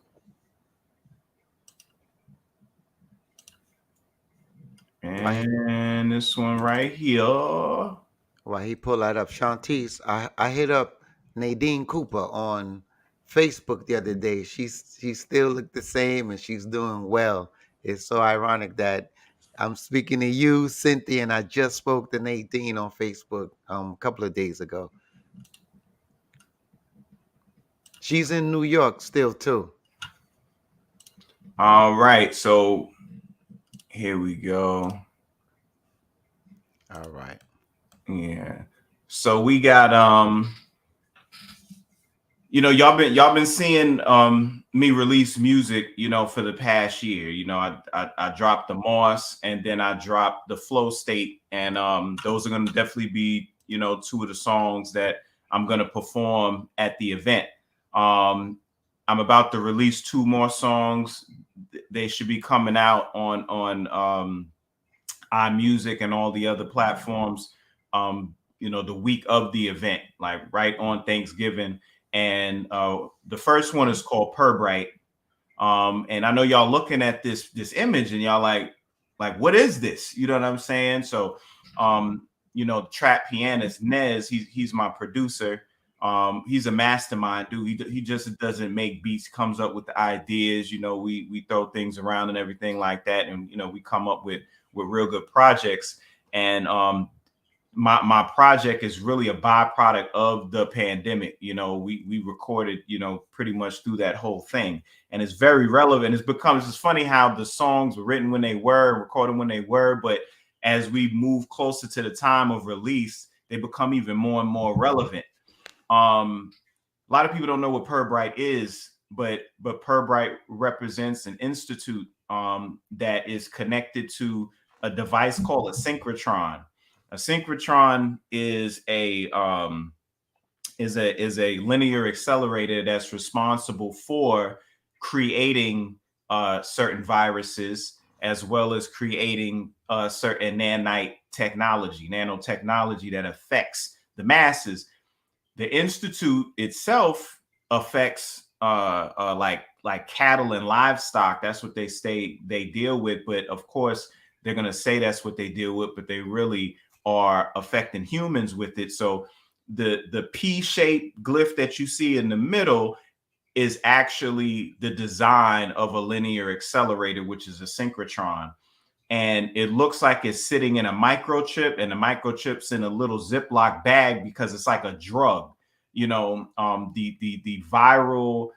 And this one right here. While he pull that up, Shantice, I hit up Nadine Cooper on Facebook the other day. She still look the same and she's doing well. It's so ironic that I'm speaking to you, Cynthia, and I just spoke to Nadine on Facebook a couple of days ago. She's in New York still too. All right, so here we go. All right. Yeah. So we got y'all been seeing me release music, for the past year. I dropped the Moss and then I dropped the Flow State, and those are going to definitely be, two of the songs that I'm going to perform at the event. I'm about to release 2 more songs. They should be coming out on iMusic and all the other platforms, the week of the event, like right on Thanksgiving. And the first one is called Purbright. And I know y'all looking at this image and y'all like, what is this? You know what I'm saying? So, trap pianist Nez, he's my producer. He's a mastermind dude. He just doesn't make beats, comes up with the ideas. We throw things around and everything like that, and we come up with real good projects. And my project is really a byproduct of the pandemic. We recorded, pretty much through that whole thing, and it's very relevant. It's funny how the songs were written when they were, recorded when they were, but as we move closer to the time of release, they become even more and more relevant. A lot of people don't know what Purbright is, but Purbright represents an institute that is connected to a device called a synchrotron. A synchrotron is a linear accelerator that's responsible for creating certain viruses, as well as creating certain nanotechnology that affects the masses. The institute itself affects like cattle and livestock. That's what they deal with. But of course, they're going to say that's what they deal with, but they really are affecting humans with it. So the P-shaped glyph that you see in the middle is actually the design of a linear accelerator, which is a synchrotron. And it looks like it's sitting in a microchip, and the microchip's in a little Ziploc bag because it's like a drug. The viral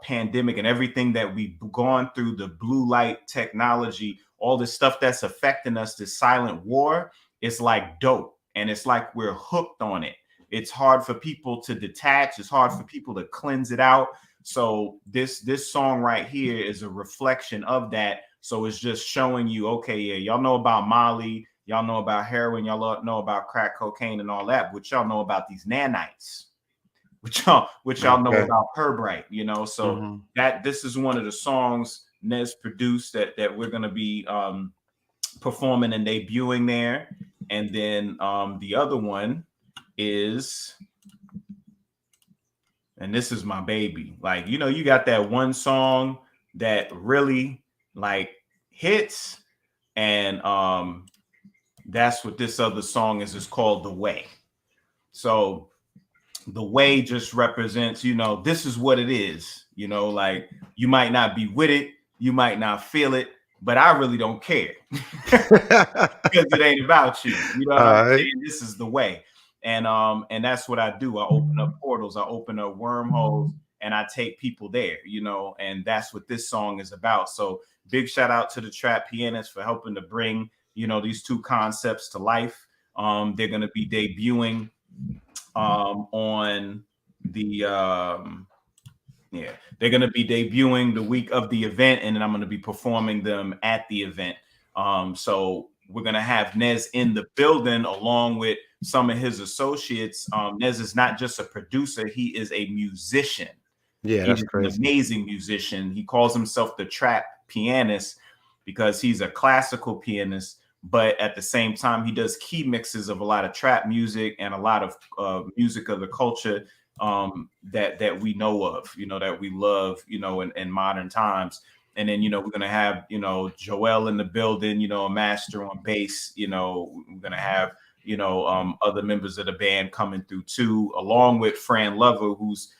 pandemic and everything that we've gone through, the blue light technology, all this stuff that's affecting us, this silent war, it's like dope. And it's like we're hooked on it. It's hard for people to detach. It's hard for people to cleanse it out. So this song right here is a reflection of that. So it's just showing you, okay, yeah, y'all know about Molly, y'all know about heroin, y'all know about crack cocaine and all that, but y'all know about these nanites, which y'all know about Purbright, So that this is one of the songs Nez produced that we're gonna be performing and debuting there. And then the other one is, and this is my baby. Like, you got that one song that really like hits, and that's what this other song is. It's called The Way. So the way just represents, this is what it is. Like, you might not be with it, you might not feel it, but I really don't care because it ain't about you. You know what I'm saying? This is the way. And that's what I do. I open up portals, I open up wormholes, and I take people there, and that's what this song is about. So big shout out to the Trap Pianist for helping to bring, these 2 concepts to life. They're going to be debuting on the they're going to be debuting the week of the event, and then I'm going to be performing them at the event. So we're going to have Nez in the building along with some of his associates. Nez is not just a producer, he is a musician. Yeah, that's crazy. An amazing musician. He calls himself the Trap Pianist. because he's a classical pianist, but at the same time, he does key mixes of a lot of trap music and a lot of music of the culture that we know of, that we love, in modern times. And then, we're going to have, Joel in the building, a master on bass, we're going to have, other members of the band coming through too, along with Fran Lover, who's,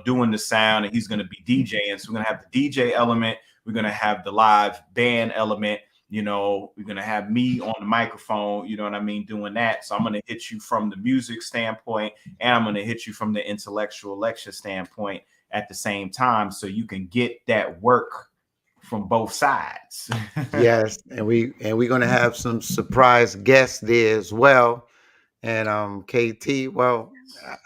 doing the sound, and he's going to be DJing. So we're going to have the DJ element. We're going to have the live band element. We're going to have me on the microphone, doing that. So I'm going to hit you from the music standpoint, and I'm going to hit you from the intellectual lecture standpoint at the same time, so you can get that work from both sides. Yes, and we're gonna have some surprise guests there as well. And KT, well,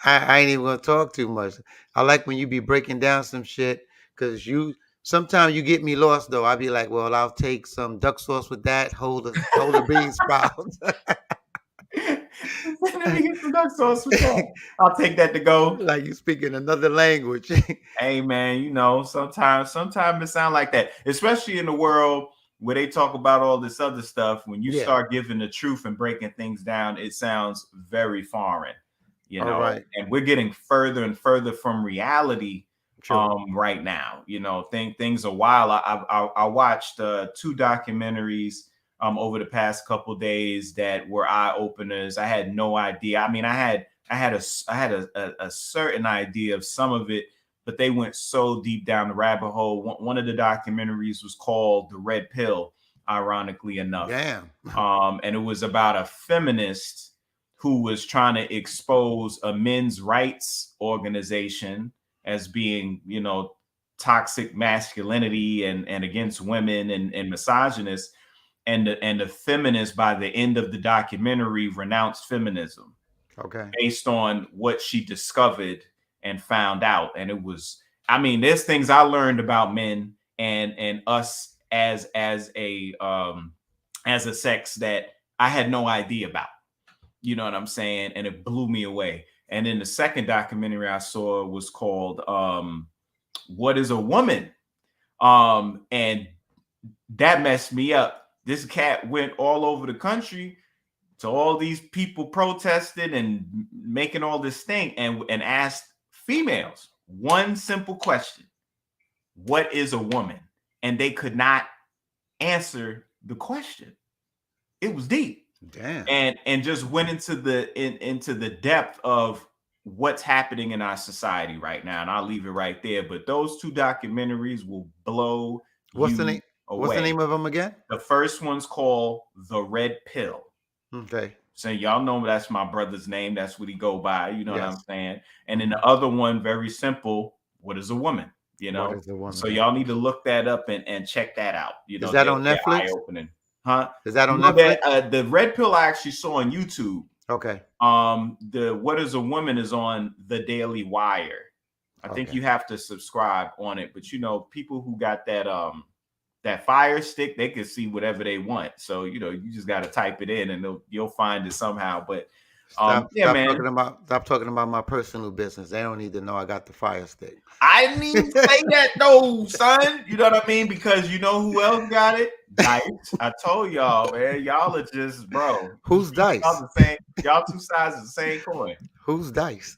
I ain't even gonna talk too much. I like when you be breaking down some shit, because sometimes you get me lost though. I'll be like, well, I'll take some duck sauce with that, hold a bean sprouts. Let me get some duck sauce with that. I'll take that to go. Like you speaking another language. Hey man, sometimes it sounds like that, especially in the world where they talk about all this other stuff. When you start giving the truth and breaking things down, it sounds very foreign, Right. And we're getting further and further from reality right now. Things are wild. I watched 2 documentaries over the past couple of days that were eye openers. I had no idea. I mean, I had a certain idea of some of it, but they went so deep down the rabbit hole. One of the documentaries was called The Red Pill, ironically enough. Damn. And it was about a feminist who was trying to expose a men's rights organization as being, toxic masculinity and against women and misogynist. And the feminist, by the end of the documentary, renounced feminism. Okay. Based on what she discovered and found out. And it was, there's things I learned about men and us as a sex that I had no idea about. You know what I'm saying? And it blew me away. And then the second documentary I saw was called What is a Woman? And that messed me up. This cat went all over the country to all these people protested and making all this thing, and asked females one simple question: what is a woman? And they could not answer the question. It was deep. Damn. And just went into the depth of what's happening in our society right now. And I'll leave it right there. But those 2 documentaries will blow What's the name? away. What's the name of them again? The first one's called The Red Pill. Okay. So y'all know that's my brother's name. That's what he go by. You know what I'm saying? And then the other one, very simple. What is a woman? What is a woman? So y'all need to look that up and check that out. Is that on Netflix? Eye-opening. Huh? Is that on Netflix? The Red Pill I actually saw on YouTube. Okay. The What is a Woman is on the Daily Wire. I think you have to subscribe on it, but people who got that Fire Stick, they can see whatever they want. So you just got to type it in, and you'll find it somehow. But Stop talking about my personal business. They don't need to know I got the Fire Stick. I didn't even say that though, son. You know what I mean? Because you know who else got it? Dice. I told y'all, man. Y'all are just, bro. Who's Dice? Y'all 2 sides of the same coin. Who's Dice?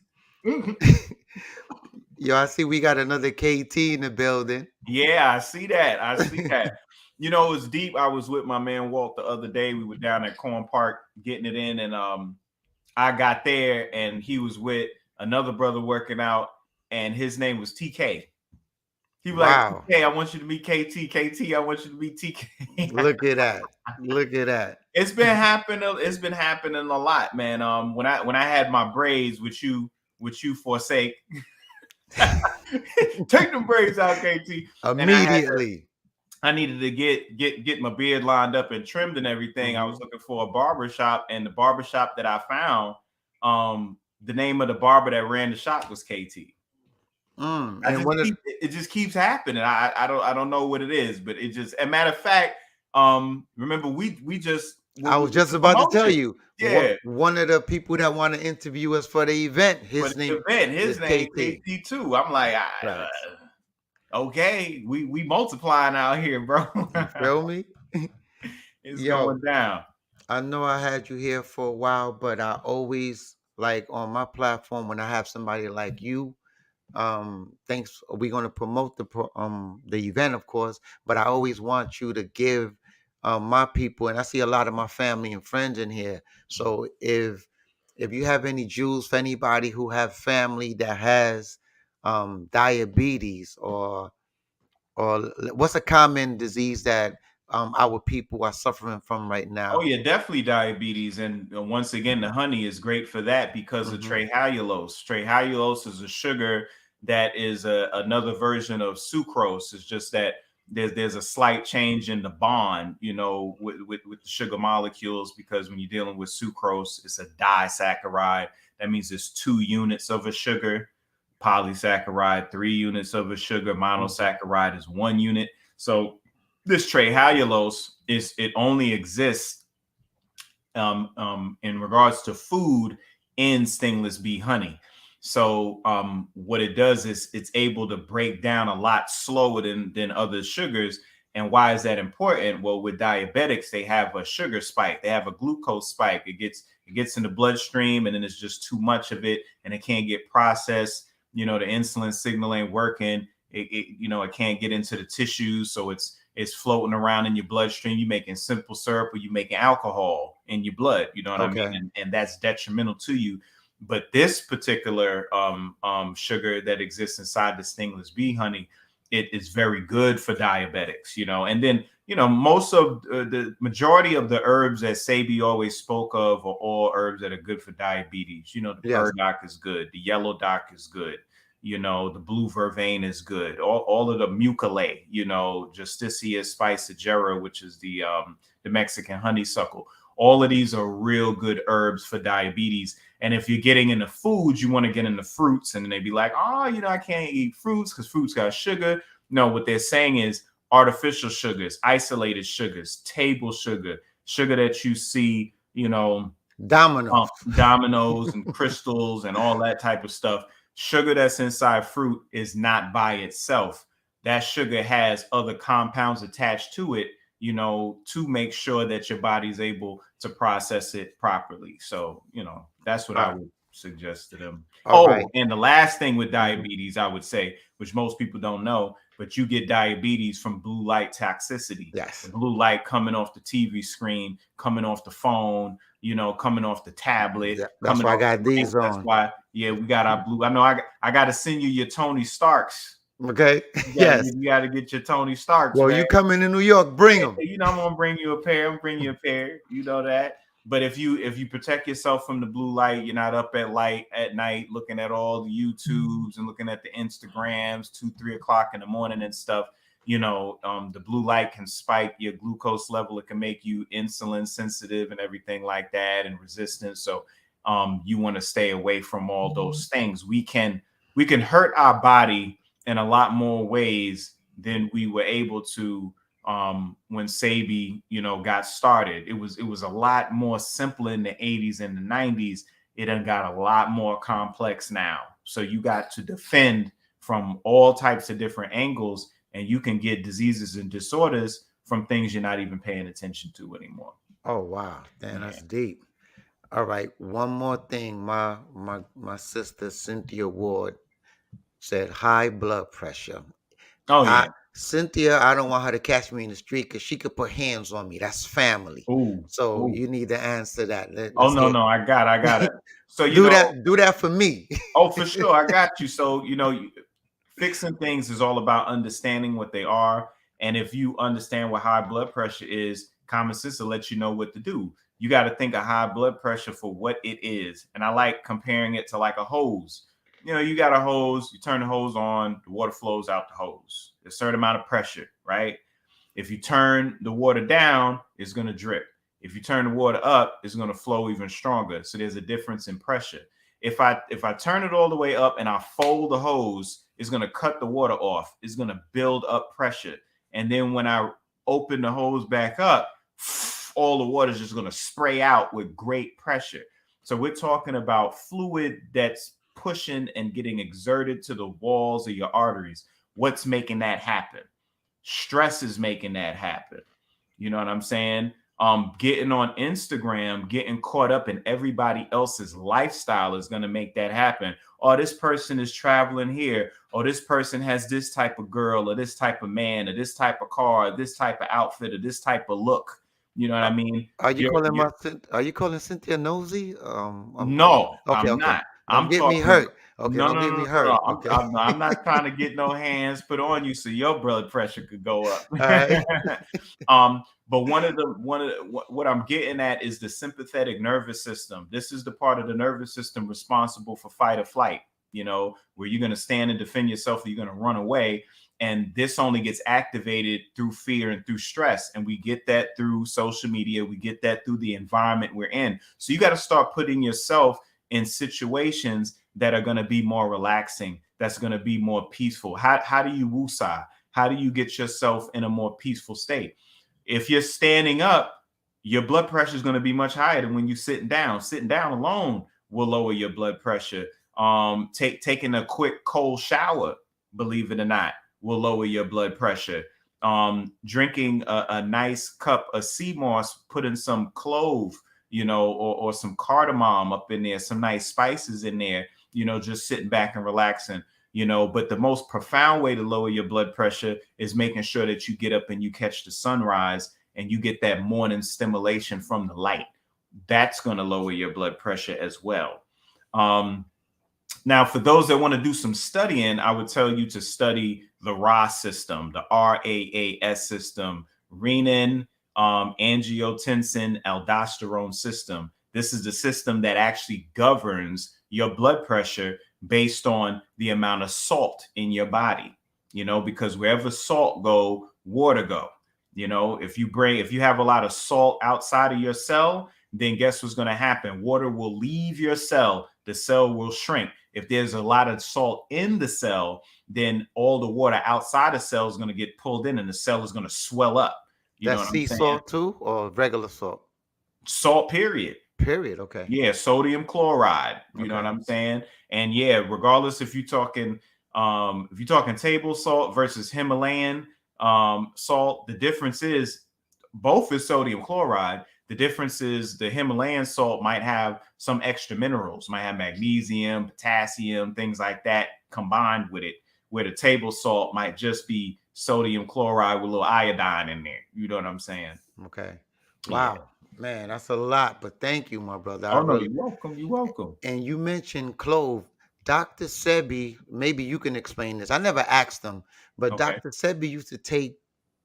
Yo, I see we got another KT in the building. Yeah, I see that. It was deep. I was with my man Walt the other day. We were down at Corn Park getting it in, and I got there, and he was with another brother working out, and his name was TK. He was like, "Hey, I want you to meet KT. KT, I want you to meet TK." Look at that. It's been happening a lot, man. When I had my braids, which you forsake. Take them braids out, KT. Immediately. I needed to get my beard lined up and trimmed and everything. I was looking for a barber shop, and the barber shop that I found, the name of the barber that ran the shop was KT. It just keeps happening. I don't know what it is, but it just. As a matter of fact, remember we just. I was just about to tell you. Yeah, one of the people that want to interview us for the event, his name KT too. I'm like, okay, we multiplying out here, bro. You feel me? It's Yo, going down. I know I had you here for a while, but I always like on my platform when I have somebody like you. Thanks. We're going to promote the event, of course, but I always want you to give my people, and I see a lot of my family and friends in here. So if you have any jewels for anybody who have family that has diabetes or what's a common disease that our people are suffering from right Oh now? yeah, definitely diabetes. And once again, the honey is great for that because of Hmm. trehalulose. Trehalulose is a sugar that is another version of sucrose. It's just that there's a slight change in the bond, with the sugar molecules, because when you're dealing with sucrose, it's a disaccharide. That means it's 2 units of a sugar. Polysaccharide, 3 units of a sugar. Monosaccharide is 1 unit. So this trehalulose it only exists in regards to food in stainless bee honey. So what it does is it's able to break down a lot slower than other sugars. And why is that important? Well, with diabetics, they have a sugar spike, they have a glucose spike. It gets in the bloodstream, and then it's just too much of it, and it can't get processed. The insulin signal ain't working. It can't get into the tissues, so it's floating around in your bloodstream. You're making simple syrup, or you're making alcohol in your blood. You know what I mean? Okay. And that's detrimental to you. But this particular sugar that exists inside the stainless bee honey, it is very good for diabetics. And then most of the majority of the herbs that Sebi always spoke of are all herbs that are good for diabetes. The Yes. burdock is good, the yellow dock is good, the blue vervain is good. All of the mucilage, Justicia spicigera, which is the Mexican honeysuckle. All of these are real good herbs for diabetes. And if you're getting into foods, you want to get into fruits, and then they be like, oh, I can't eat fruits because fruits got sugar. No, what they're saying is artificial sugars, isolated sugars, table sugar, sugar that you see, Dominoes. dominoes and crystals and all that type of stuff. Sugar that's inside fruit is not by itself. That sugar has other compounds attached to it, to make sure that your body's able to process it properly. So, that's what I Right. would suggest to them. All right. Oh, and the last thing with Mhm. diabetes, I would say, which most people don't know, but you get diabetes from blue light toxicity. The Yes. blue light coming off the TV screen, coming off the phone, coming off the tablet, Yeah, that's coming why I off got the mic. these That's on. why, yeah, we got our blue. I know I got to send you your Tony Starks. Okay. Yes. You gotta get your Tony Starks, Well, man. you coming to New York, bring them. I'm gonna bring you a pair. I'm bring you a pair. You know that. But if you protect yourself from the blue light, you're not up at night looking at all the YouTubes and looking at the Instagrams 2-3 o'clock in the morning and stuff. The blue light can spike your glucose level. It can make you insulin sensitive and everything like that, and resistant. So you want to stay away from all those things. We can hurt our body in a lot more ways than we were able to when Sebi, got started. It was a lot more simple in the 80s and the 90s. It done got a lot more complex now. So you got to defend from all types of different angles, and you can get diseases and disorders from things you're not even paying attention to anymore. Oh wow, damn, Yeah. that's deep. All right, one more thing. My sister Cynthia Ward said high blood pressure. Oh I yeah. Cynthia, I don't want her to catch me in the street because she could put hands on me. That's family. Ooh. So Ooh. you need to answer that. Oh Let's no, hear. no, I got it. So Do that for me. oh, for sure, I got you. So fixing things is all about understanding what they are. And if you understand what high blood pressure is, common sense will let you know what to do. You got to think of high blood pressure for what it is. And I like comparing it to like a hose. You got a hose, you turn the hose on, the water flows out the hose. There's a certain amount of pressure, right? If you turn the water down, it's going to drip. If you turn the water up, it's going to flow even stronger. So there's a difference in pressure. If I turn it all the way up and I fold the hose, it's going to cut the water off. It's going to build up pressure. And then when I open the hose back up, all the water is just going to spray out with great pressure. So we're talking about fluid that's pushing and getting exerted to the walls of your arteries. What's making that happen? Stress is making that happen. You know what I'm saying? Getting on Instagram, getting caught up in everybody else's lifestyle is going to make that happen. Oh, this person is traveling here. Or this person has this type of girl, or this type of man, or this type of car, or this type of outfit, or this type of look. You know what I mean? Are you calling You're Are you calling Cynthia nosy? no, Okay, I'm okay. not. Don't I'm get me talking about hurt. Okay, no, don't no, get no, me no, no. hurt. Okay. I'm not trying to get no hands put on you so your blood pressure could go up. All right. But what I'm getting at is the sympathetic nervous system. This is the part of the nervous system responsible for fight or flight. You know, where you're going to stand and defend yourself, or you're going to run away. And this only gets activated through fear and through stress. And we get that through social media. We get that through the environment we're in. So you got to start putting yourself in situations that are going to be more relaxing, that's going to be more peaceful. How do you woosah? How do you get yourself in a more peaceful state? If you're standing up, your blood pressure is going to be much higher than when you're sitting down. Sitting down alone will lower your blood pressure. Taking a quick cold shower, believe it or not, will lower your blood pressure. Drinking a nice cup of sea moss, putting some clove, you know, or some cardamom up in there, some nice spices in there, you know, just sitting back and relaxing, you know. But the most profound way to lower your blood pressure is making sure that you get up and you catch the sunrise and you get that morning stimulation from the light. That's going to lower your blood pressure as well. Now, for those that want to do some studying, I would tell you to study the RAS system, the RAAS system, renin, angiotensin, aldosterone system. This is the system that actually governs your blood pressure based on the amount of salt in your body, you know, because wherever salt go, water go. You know, if you have a lot of salt outside of your cell, then guess what's going to happen? Water will leave your cell. The cell will shrink. If there's a lot of salt in the cell, then all the water outside the cell is going to get pulled in and the cell is going to swell up. You know That's what I'm sea saying? salt too, or regular salt? Salt, period. Period. Okay. Yeah, sodium chloride. You know what Okay. I'm saying? And yeah, regardless if you're talking table salt versus Himalayan salt, the difference is both is sodium chloride. The difference is the Himalayan salt might have some extra minerals, might have magnesium, potassium, things like that combined with it, where the table salt might just be sodium chloride with a little iodine in there. You know what I'm saying? Okay. Yeah. Wow, man, that's a lot. But thank you, my brother. I Oh no, really. you're welcome. You're welcome. And you mentioned clove. Dr. Sebi, maybe you can explain this. I never asked him, but Okay. Dr. Sebi used to take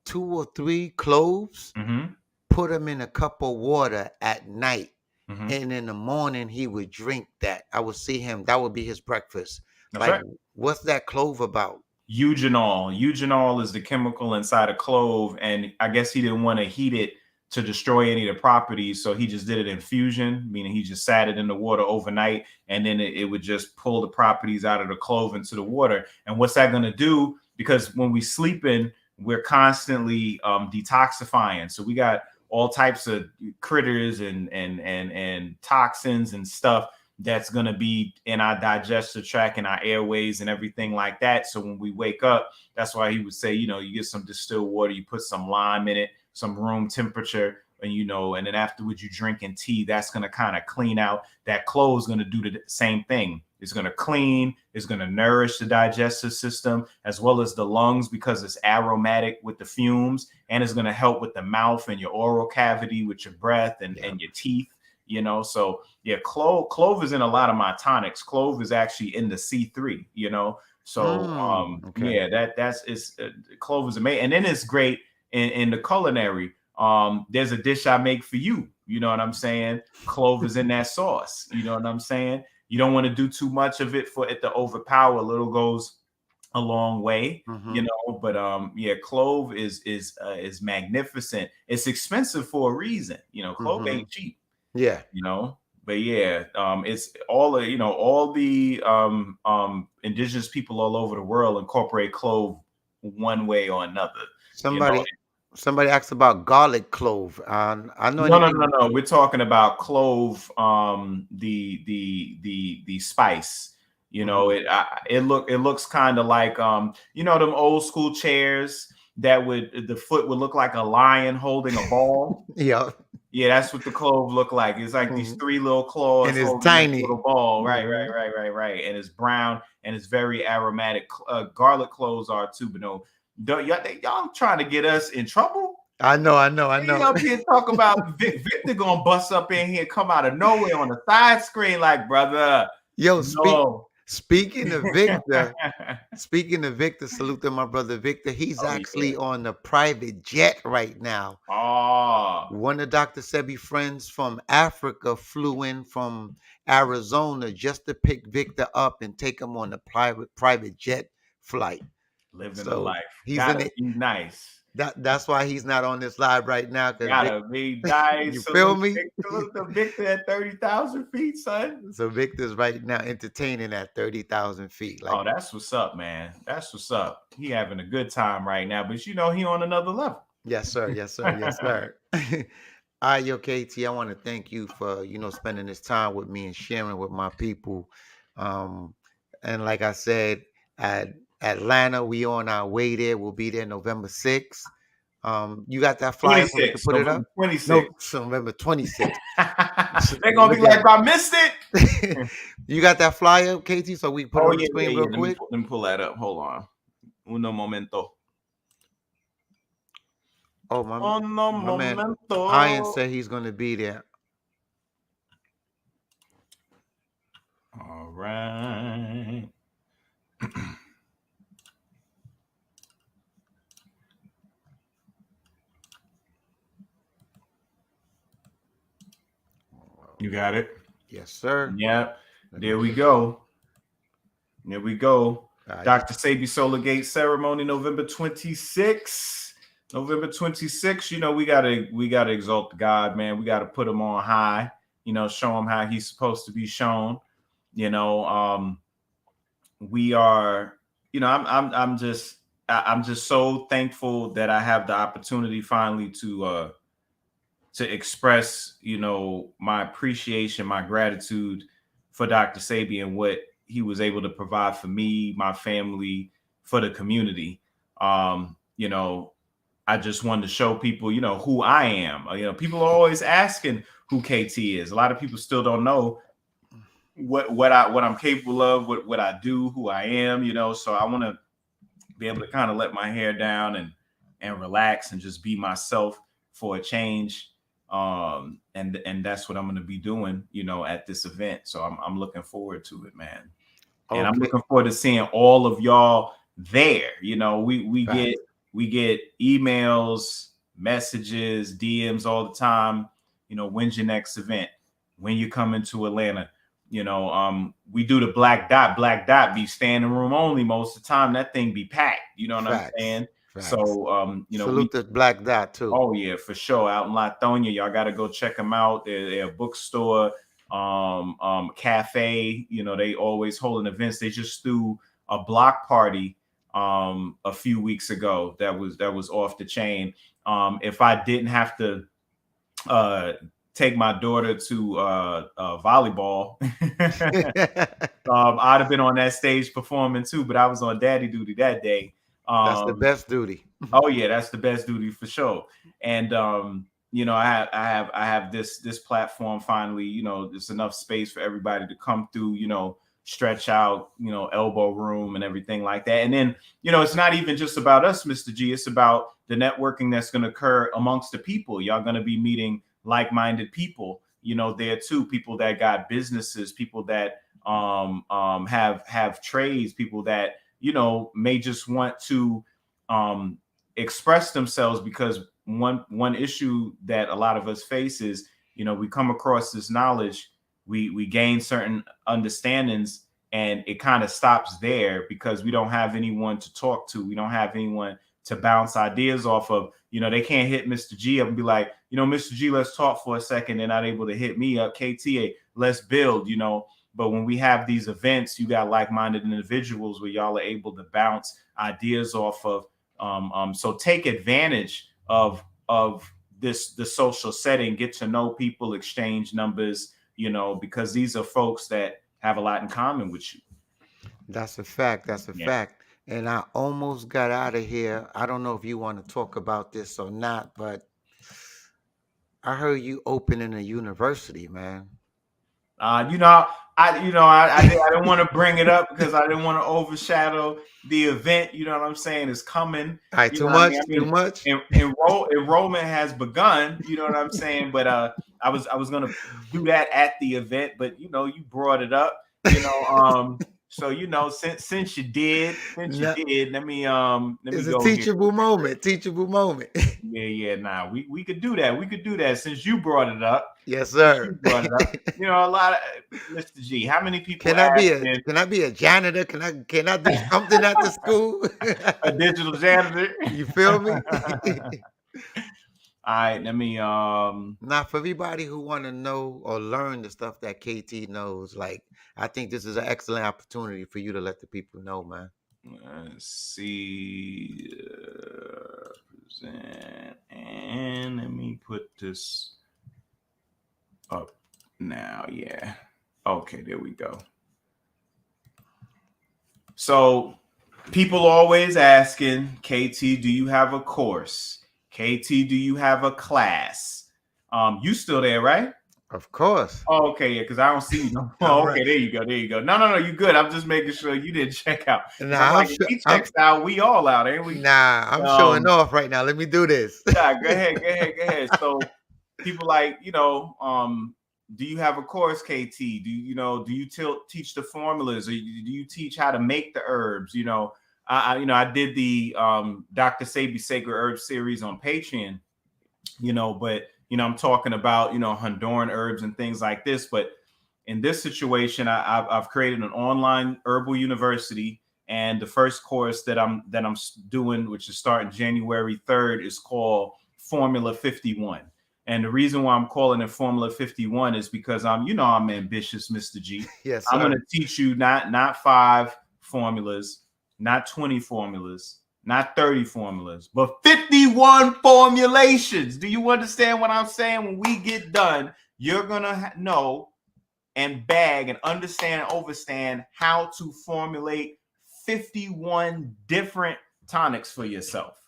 2 or 3 cloves, Mm-hmm. put them in a cup of water at night, Mm-hmm. and in the morning he would drink that. I would see him. That would be his breakfast. That's Like, right. what's that clove about? Eugenol. Eugenol is the chemical inside a clove, and I guess he didn't want to heat it to destroy any of the properties, so he just did it in fusion, meaning he just sat it in the water overnight, and then it would just pull the properties out of the clove into the water. And what's that going to do? Because when we sleeping, we're constantly detoxifying, so we got all types of critters and toxins and stuff that's going to be in our digestive tract and our airways and everything like that. So when we wake up, that's why he would say, you know, you get some distilled water, you put some lime in it, some room temperature, and you know, and then afterwards you drinking tea. That's going to kind of clean out. That clove is going to do the same thing. It's going to clean, it's going to nourish the digestive system as well as the lungs because it's aromatic with the fumes, and it's going to help with the mouth and your oral cavity with your breath and your teeth. You know, so yeah, clove is in a lot of my tonics. Clove is actually in the C3, you know. So Okay. yeah, that's it's clove is amazing, and then it's great in the culinary. There's a dish I make for you. You know what I'm saying? Clove is in that sauce. You know what I'm saying? You don't want to do too much of it for it to overpower. A little goes a long way, you know. But yeah, clove is magnificent. It's expensive for a reason. You know, clove ain't cheap. Yeah. You know, but yeah, it's all you know, all the indigenous people all over the world incorporate clove one way or another. You know, Somebody asked about garlic clove. I know anything. no. We're talking about clove, the spice. You know, it looks kind of like you know, them old school chairs that the foot would look like a lion holding a ball. Yeah. Yeah, that's what the clove look like. It's like these 3 little claws And it's holding this tiny. little ball. Right. And it's brown and it's very aromatic. Garlic cloves are too, but no, y'all trying to get us in trouble. I know. He up here talk about Victor gonna bust up in here, come out of nowhere on the side screen, like, brother. Yo, No. speaking of Victor, salute to my brother Victor. He's actually on a private jet right now. Oh. One of Dr. Sebi friends from Africa flew in from Arizona just to pick Victor up and take him on a private jet flight. Living the life. He's Gotta be nice. That's why he's not on this live right now. Gotta be nice. You feel me? Salute to Victor at 30,000 feet, son. So Victor's right now entertaining at 30,000 feet. Like, oh, that's what's up, man. That's what's up. He having a good time right now, but he on another level. Yes, sir. All right, yo, KT, I want to thank you for, spending this time with me and sharing with my people. And like I said, at Atlanta, we on our way there. We'll be there November 6th. You got that flyer? 26, put it up? 26. No, November 26th. They're going to be like, I missed it. You got that flyer, KT? So we put it on the screen real quick? Let me pull that up. Hold on. Uno momento. Oh, my man, Ian said he's going to be there. All right. You got it? Yes, sir. Yep. There we go. Dr. Sebi Solar Gate ceremony, November 26th. November 26th. We gotta exalt God, man. We gotta put him on high. Show him how he's supposed to be shown. We are. I'm just so thankful that I have the opportunity finally to express, my appreciation, my gratitude for Dr. Sebi and what he was able to provide for me, my family, for the community. I just wanted to show people, who I am. People are always asking who KT is. A lot of people still don't know what I'm capable of, what I do, who I am, so I want to be able to kind of let my hair down and relax and just be myself for a change. And that's what I'm going to be doing, at this event. So I'm looking forward to it, man. Okay. And I'm looking forward to seeing all of y'all there. We get emails, messages, DMs all the time. When's your next event? When you come into Atlanta? We do the black dot be standing room only most of the time. That thing be packed. You know what I'm saying? Facts. So, salute the Black Dot too. Oh yeah, for sure. Out in Lithonia, y'all got to go check them out. They're a bookstore, cafe. They always holding events. They just threw a block party a few weeks ago. That was off the chain. If I didn't have to take my daughter to volleyball, I'd have been on that stage performing too. But I was on daddy duty that day. That's the best duty. Oh yeah, that's the best duty for sure. And I have this platform finally. There's enough space for everybody to come through. Stretch out. Elbow room and everything like that. And then it's not even just about us, Mr.G. It's about the networking that's going to occur amongst the people. Y'all going to be meeting like-minded people. There too. People that got businesses. People that have trades. People that may just want to express themselves, because one issue that a lot of us face is, we come across this knowledge, we gain certain understandings, and it kind of stops there because we don't have anyone to talk to. We don't have anyone to bounce ideas off of. They can't hit Mr. G up and be like, Mr. G, let's talk for a second. They're not able to hit me up. KTA, let's build, But when we have these events, you got like-minded individuals where y'all are able to bounce ideas off of. So take advantage of the social setting, get to know people, exchange numbers, because these are folks that have a lot in common with you. That's a fact. That's a fact. and I almost got out of here. I don't know if you want to talk about this or not, but I heard you opening a university, man. You know, I didn't want to bring it up because I didn't want to overshadow the event. You know what I'm saying? It's coming. All right, You too know what I much, mean? too much. Enrollment has begun. You know what I'm saying? But I was gonna do that at the event, but you know, you brought it up. You know, so you know, since you did, No, let me it's a go here. teachable moment. Teachable moment. Yeah. Nah, we could do that. We could do that since you brought it up. Yes, Since you sir. brought it up. You know, a lot of Mr. G. How many people Can I be a asking can I be a janitor? Can I do something at the school? a digital janitor? You feel me? All right, let me Now, for everybody who want to know or learn the stuff that KT knows, like I think this is an excellent opportunity for you to let the people know, man. let's see present, and let me put this up now. Yeah. Okay, there we go. So people always asking, KT, do you have a course? KT, do you have a class? You still there, right? Of course. Oh, okay, yeah, because I don't see you. No. All Oh, right. okay, there you go. There you go. No, you good. I'm just making sure you didn't check out. Because I'm Nah, like, if he checks out, we all out, ain't we? I'm showing off right now. Let me do this. Yeah, go ahead. So people like, do you have a course, KT? Do you teach the formulas, or do you teach how to make the herbs? I did the Dr. Sebi Sacred Herbs series on Patreon, but I'm talking about Honduran herbs and things like this. But in this situation, I've created an online herbal university, and the first course that I'm doing, which is starting January 3rd, is called Formula 51. And the reason why I'm calling it Formula 51 is because I'm ambitious, Mr. G. Yes, I'm sir. going to teach you not 5 formulas, not 20 formulas, not 30 formulas, but 51 formulations. Do you understand what I'm saying? When we get done, you're going to know and bag and understand and overstand how to formulate 51 different tonics for yourself.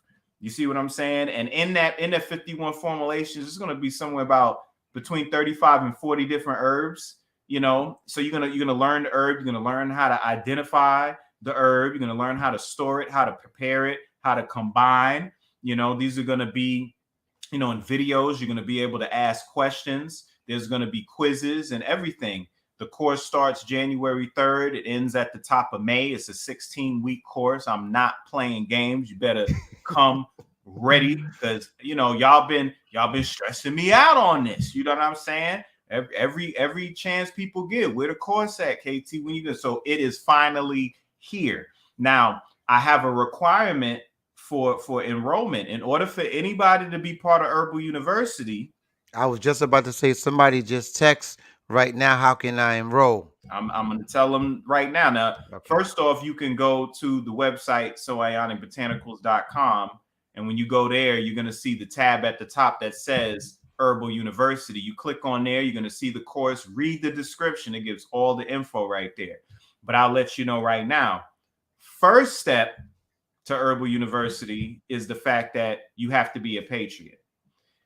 You see what I'm saying? And in that 51 formulations, it's going to be somewhere about between 35 and 40 different herbs. So you're gonna learn the herb. You're gonna learn how to identify the herb. You're gonna learn how to store it, how to prepare it, how to combine. These are gonna be, in videos. You're gonna be able to ask questions. There's gonna be quizzes and everything. The course starts January 3rd. It ends at the top of May. It's a 16-week course. I'm not playing games. You better come ready, because y'all been stressing me out on this. You know what I'm saying? Every chance people get, where the course at, KT, when you go. So it is finally here. Now, I have a requirement for enrollment. In order for anybody to be part of Herbal University, I was just about to say, somebody just text right now. How can I enroll? I'm going to tell them right now. Now, Okay. First off, you can go to the website, soionicbotanicals.com. And when you go there, you're going to see the tab at the top that says Herbal University. You click on there, you're going to see the course, read the description. It gives all the info right there. But I'll let you know right now. First step to Herbal University is the fact that you have to be a Patreon.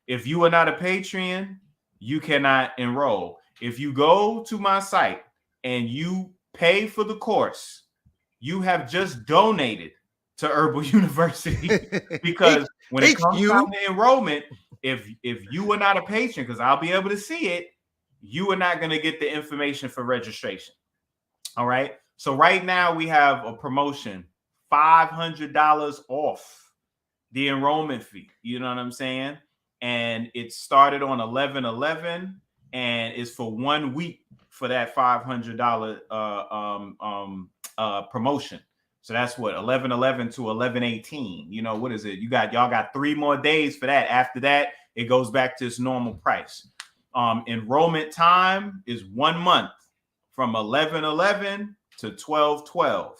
If you are not a Patreon, you cannot enroll. If you go to my site and you pay for the course, you have just donated to Herbal University. Because when it comes time to enrollment, if you are not a patron, because I'll be able to see it, you are not going to get the information for registration. All right. So right now we have a promotion, $500 off the enrollment fee. You know what I'm saying? And it started on 11/11 and is for 1 week for that $500 promotion. So that's what, 11/11 to 11/18. What is it? Y'all got 3 more days for that. After that, it goes back to its normal price. Enrollment time is 1 month, from 11/11 to 12/12,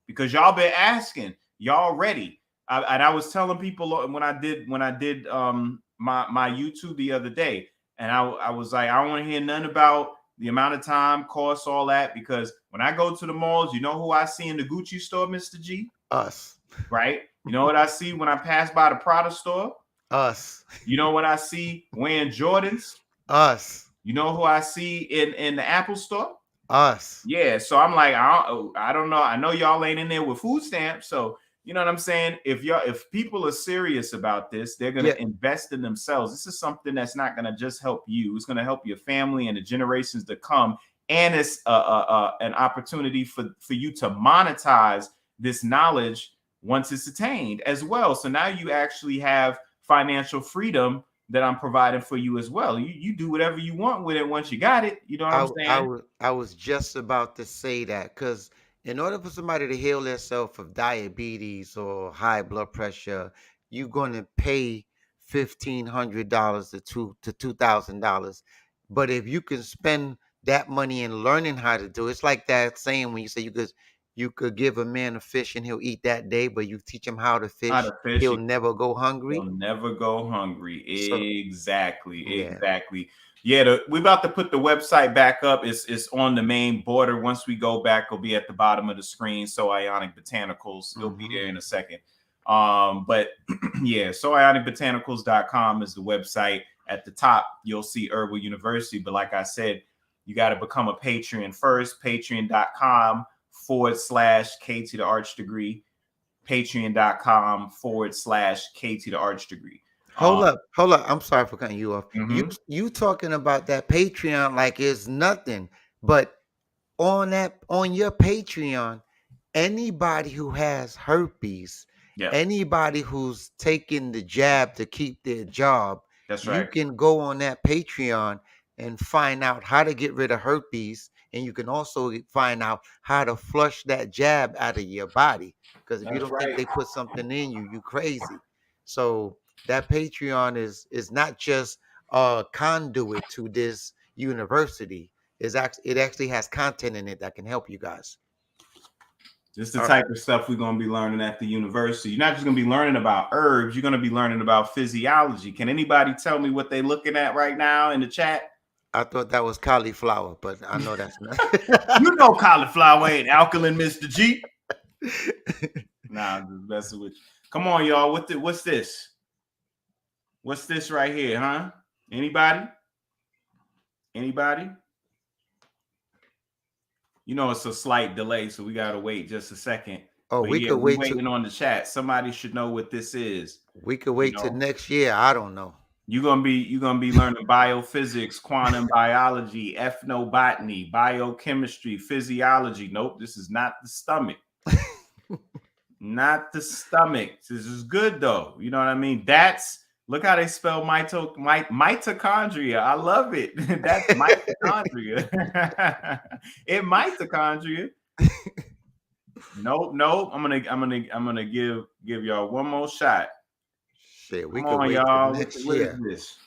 because y'all been asking, y'all ready. I was telling people when I did my YouTube the other day, and I was like, I don't want to hear nothing about the amount of time, cost, all that, because when I go to the malls, you know who I see in the Gucci store, Mr. G? Us. right? You know what I see when I pass by the Prada store? Us. You know what I see wearing Jordans? Us. You know who I see in the Apple store? Us. Yeah, so I'm like, I don't know. I know y'all ain't in there with food stamps, so you know what I'm saying. If people are serious about this, they're gonna Yeah. invest in themselves. This is something that's not gonna just help you. It's gonna help your family and the generations to come, and it's an opportunity for you to monetize this knowledge once it's attained as well. So now you actually have financial freedom that I'm providing for you as well. You do whatever you want with it once you got it. You know what I'm saying? I was just about to say that because in order for somebody to heal themselves of diabetes or high blood pressure, you're going to pay $1,500 to $2,000. But if you can spend that money in learning how to do it, it's like that saying when you say you could give a man a fish and he'll eat that day, but you teach him how to How fish, to fish, he'll never go you'll hungry. never go hungry. So Exactly, yeah. exactly. Yeah, we're about to put the website back up. It's on the main border. Once we go back, it'll be at the bottom of the screen. So Ionic Botanicals, it'll be there in a second. But yeah, soionicbotanicals.com is the website. At the top, you'll see Herbal University. But like I said, you got to become a Patreon first. Patreon.com/KT the Arch Degree. Patreon.com/KT the Arch Degree. Hold up, hold up. I'm sorry for cutting you off. Mhm. You talking about that Patreon like it's nothing, but on your Patreon, anybody who has herpes, Yeah, anybody who's taking the jab to keep their job, that's you right. can go on that Patreon and find out how to get rid of herpes, and you can also find out how to flush that jab out of your body. Because if you That's don't think right. they put something in you, you crazy. So that Patreon is not just a conduit to this university. It actually has content in it that can help you guys. This is the type of stuff we're going to be learning at the university. You're not just going to be learning about herbs. You're going to be learning about physiology. Can anybody tell me what they're looking at right now in the chat? I thought that was cauliflower, but I know that's not. You know cauliflower ain't alkaline, Mr.G. Nah, I'm just messing with you. Come on, y'all. What's this? What's this right here, huh? Anybody? Anybody? You know it's a slight delay, so we gotta wait just a second. Oh, But we yeah, could we wait to waiting on the chat. Somebody should know what this is. we could You wait till know, next year. I don't know. you're gonna be learning biophysics, quantum biology, ethnobotany, biochemistry, physiology. Nope, this is not the stomach. Not the stomach. This is good though. You know what I mean? Look how they spell mitochondria. I love it. That's mitochondria. It mitochondria. Nope. I'm gonna give y'all one more shot. Shit, we Come could on, wait till y'all. next What is year. this?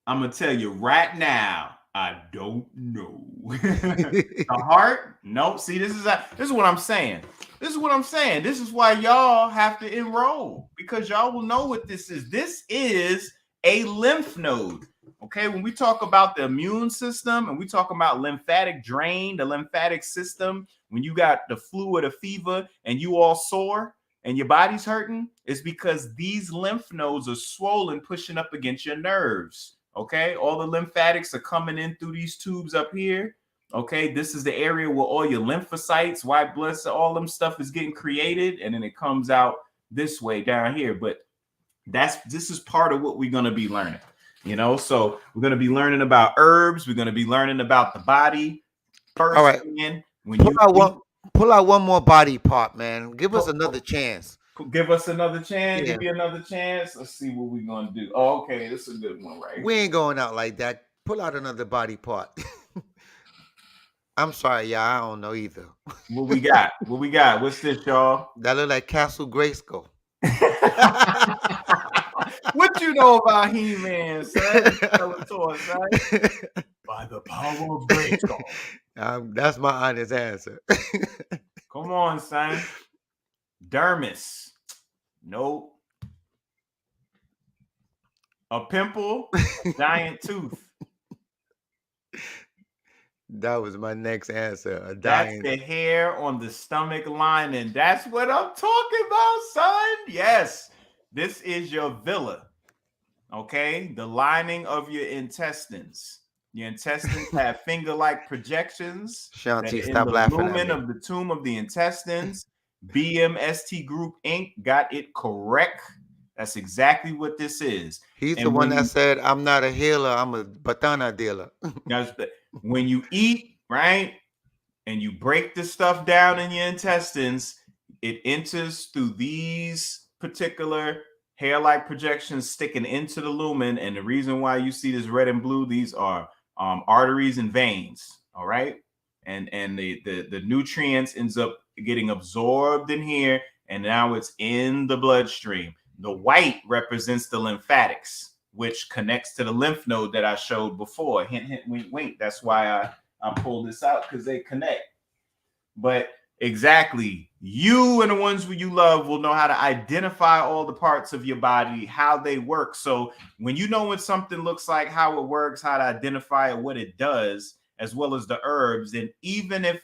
I'm gonna tell you right now. I don't know. The heart? Nope. See, this is what I'm saying. This is what I'm saying. This is why y'all have to enroll because y'all will know what this is. This is a lymph node. Okay, when we talk about the immune system and we talk about lymphatic drain, the lymphatic system, when you got the flu or the fever and you all sore and your body's hurting, it's because these lymph nodes are swollen, pushing up against your nerves. Okay, all the lymphatics are coming in through these tubes up here. Okay, this is the area where all your lymphocytes, white blood cell, all them stuff is getting created, and then it comes out this way down here. But this is part of what we're going to be learning. You know, so we're going to be learning about herbs. We're going to be learning about the body. First, All right, man, pull out one more body part, man. Give us another chance. give us another chance. Yeah. Give you another chance. Let's see what we're going to do. Oh, okay, this is a good one, right? We ain't going out like that. Pull out another body part. I'm sorry, y'all. I don't know either. What we got? What we got? What's this, y'all? That look like Castle Grayskull. What you know about He-Man, son? Tell it to us, son. By the power of Grayskull. That's my honest answer. Come on, son. Dermis. Nope. A pimple, a giant tooth. That was my next answer. A That's dying. the hair on the stomach lining. That's what I'm talking about, son. Yes, this is your villa. Okay, the lining of your intestines. Your intestines have finger-like projections that Shanti, are in stop the laughing at lumen me. of the tomb of the intestines. BMST Group Inc. got it correct. That's exactly what this is. He's the And one that said, "I'm not a healer. I'm a batana dealer." when you eat, right, and you break the stuff down in your intestines, it enters through these particular hair-like projections sticking into the lumen. And the reason why you see this red and blue, these are arteries and veins. All right, and the nutrients ends up getting absorbed in here, and now it's in the bloodstream. The white represents the lymphatics, which connects to the lymph node that I showed before. Hint, hint, wink, wink. That's why I pulled this out, because they connect. But exactly, you and the ones who you love will know how to identify all the parts of your body, how they work. So when you know what something looks like, how it works, how to identify it, what it does, as well as the herbs, and even if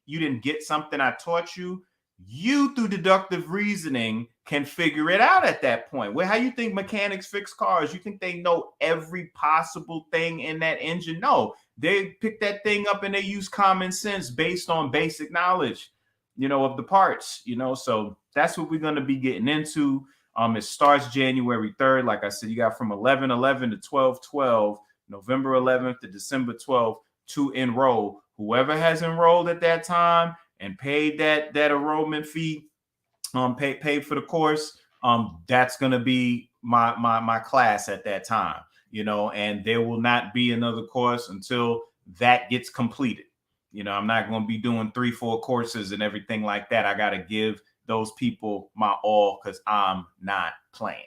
you didn't get something I taught you, you through deductive reasoning can figure it out at that point. Well, how you think mechanics fix cars? You think they know every possible thing in that engine? No, they pick that thing up and they use common sense based on basic knowledge, of the parts, So that's what we're going to be getting into. It starts January 3rd. Like I said, you got from 11/11 to 12/12, November 11th to December 12th to enroll. Whoever has enrolled at that time and paid that enrollment fee, paid for the course, that's going to be my class at that time. And there will not be another course until that gets completed. I'm not going to be doing 3-4 courses and everything like that. I got to give those people my all, because I'm not playing.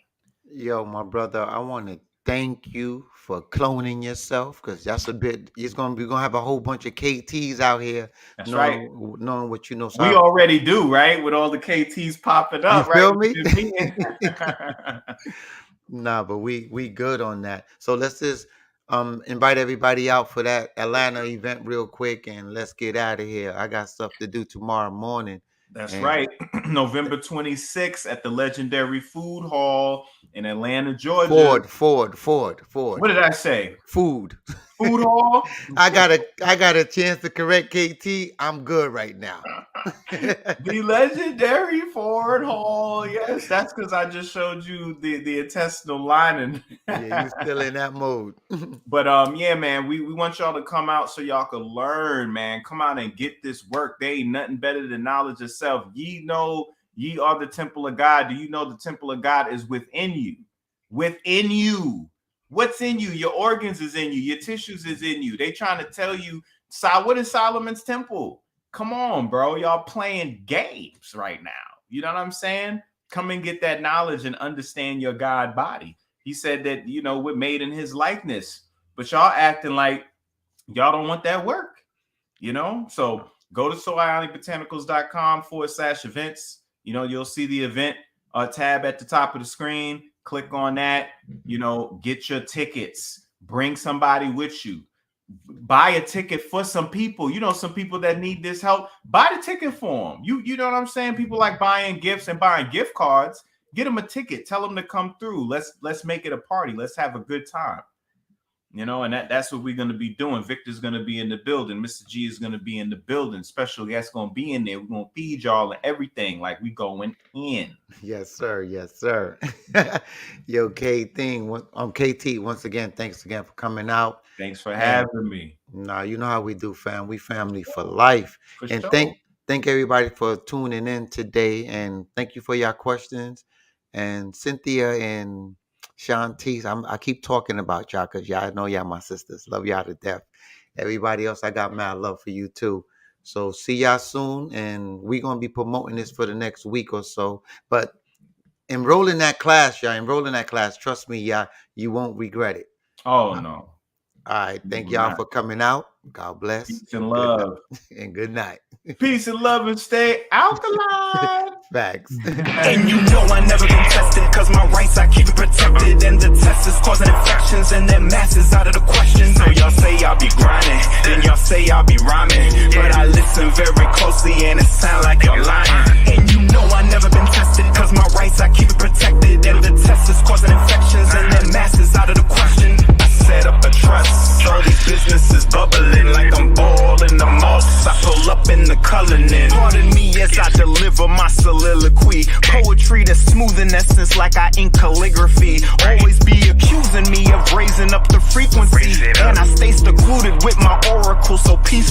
Yo, my brother, I want to thank you for cloning yourself, because that's a bit. It's gonna have a whole bunch of KTs out here That's right. knowing what you know. So We already do, right? With all the KTs popping you up, right? feel me? Right? Nah, but we good on that. So let's just invite everybody out for that Atlanta event real quick, and let's get out of here. I got stuff to do tomorrow morning. That's And right. November 26th at the legendary Food Hall in Atlanta, Georgia. Ford. What did I say? Food. Food Hall? I got a chance to correct KT. I'm good right now. The legendary Ford Hall. Yes, that's because I just showed you the intestinal lining. Yeah, you still in that mode. But yeah, man, we want y'all to come out so y'all can learn, man. Come out and get this work. There ain't nothing better than knowledge itself. Ye know ye are the temple of God. Do you know the temple of God is within you? Within you. What's in you? Your organs is in you. Your tissues is in you. They trying to tell you, what is Solomon's temple? Come on, bro. Y'all playing games right now. You know what I'm saying? Come and get that knowledge and understand your God body. He said that, we're made in his likeness, but y'all acting like y'all don't want that work, So go to soionibotanicals.com/events. You'll see the event tab at the top of the screen. Click on that, get your tickets, bring somebody with you. Buy a ticket for some people. Some people that need this help. Buy the ticket for them. You know what I'm saying? People like buying gifts and buying gift cards. Get them a ticket. Tell them to come through. Let's make it a party. Let's have a good time. And that's what we're going to be doing. Victor's going to be in the building. Mr.G is going to be in the building. Special guest going to be in there. We're going to feed y'all and everything. Like we going in. Yes, sir. Yes, sir. Yo, KT, once again, thanks again for coming out. Thanks for having me. Nah, you know how we do, fam. We family for life. For And sure. thank everybody for tuning in today. And thank you for your questions. And Cynthia and Shantice, I keep talking about y'all because y'all know y'all my sisters. Love y'all to death. Everybody else, I got mad love for you too. So see y'all soon. And we're going to be promoting this for the next week or so. But enroll in that class, y'all. Enroll in that class. Trust me, y'all. You won't regret it. Oh, no. All right. Thank y'all for coming out. God bless. Peace and love. And good night. Peace and love and stay alkaline. Facts. And you know I never been tested, cause my rights I keep it protected. And the test is causing infections, and that mass is out of the question. So y'all say I'll be grinding, then y'all say I'll be rhyming. But I listen very closely and it sound like you're lying. And you know I never been tested, cause my rights I keep it protected. And the test is causing infections, and that mass is out of the question. I set up a trust, all these businesses bubbling like I'm boiling the moss. I pull up in the coloring. Pardon me as I deliver my soliloquy. Poetry that's smooth in essence like I ink calligraphy. Always be accusing me of raising up the frequency. And I stay secluded with my oracle so peaceful.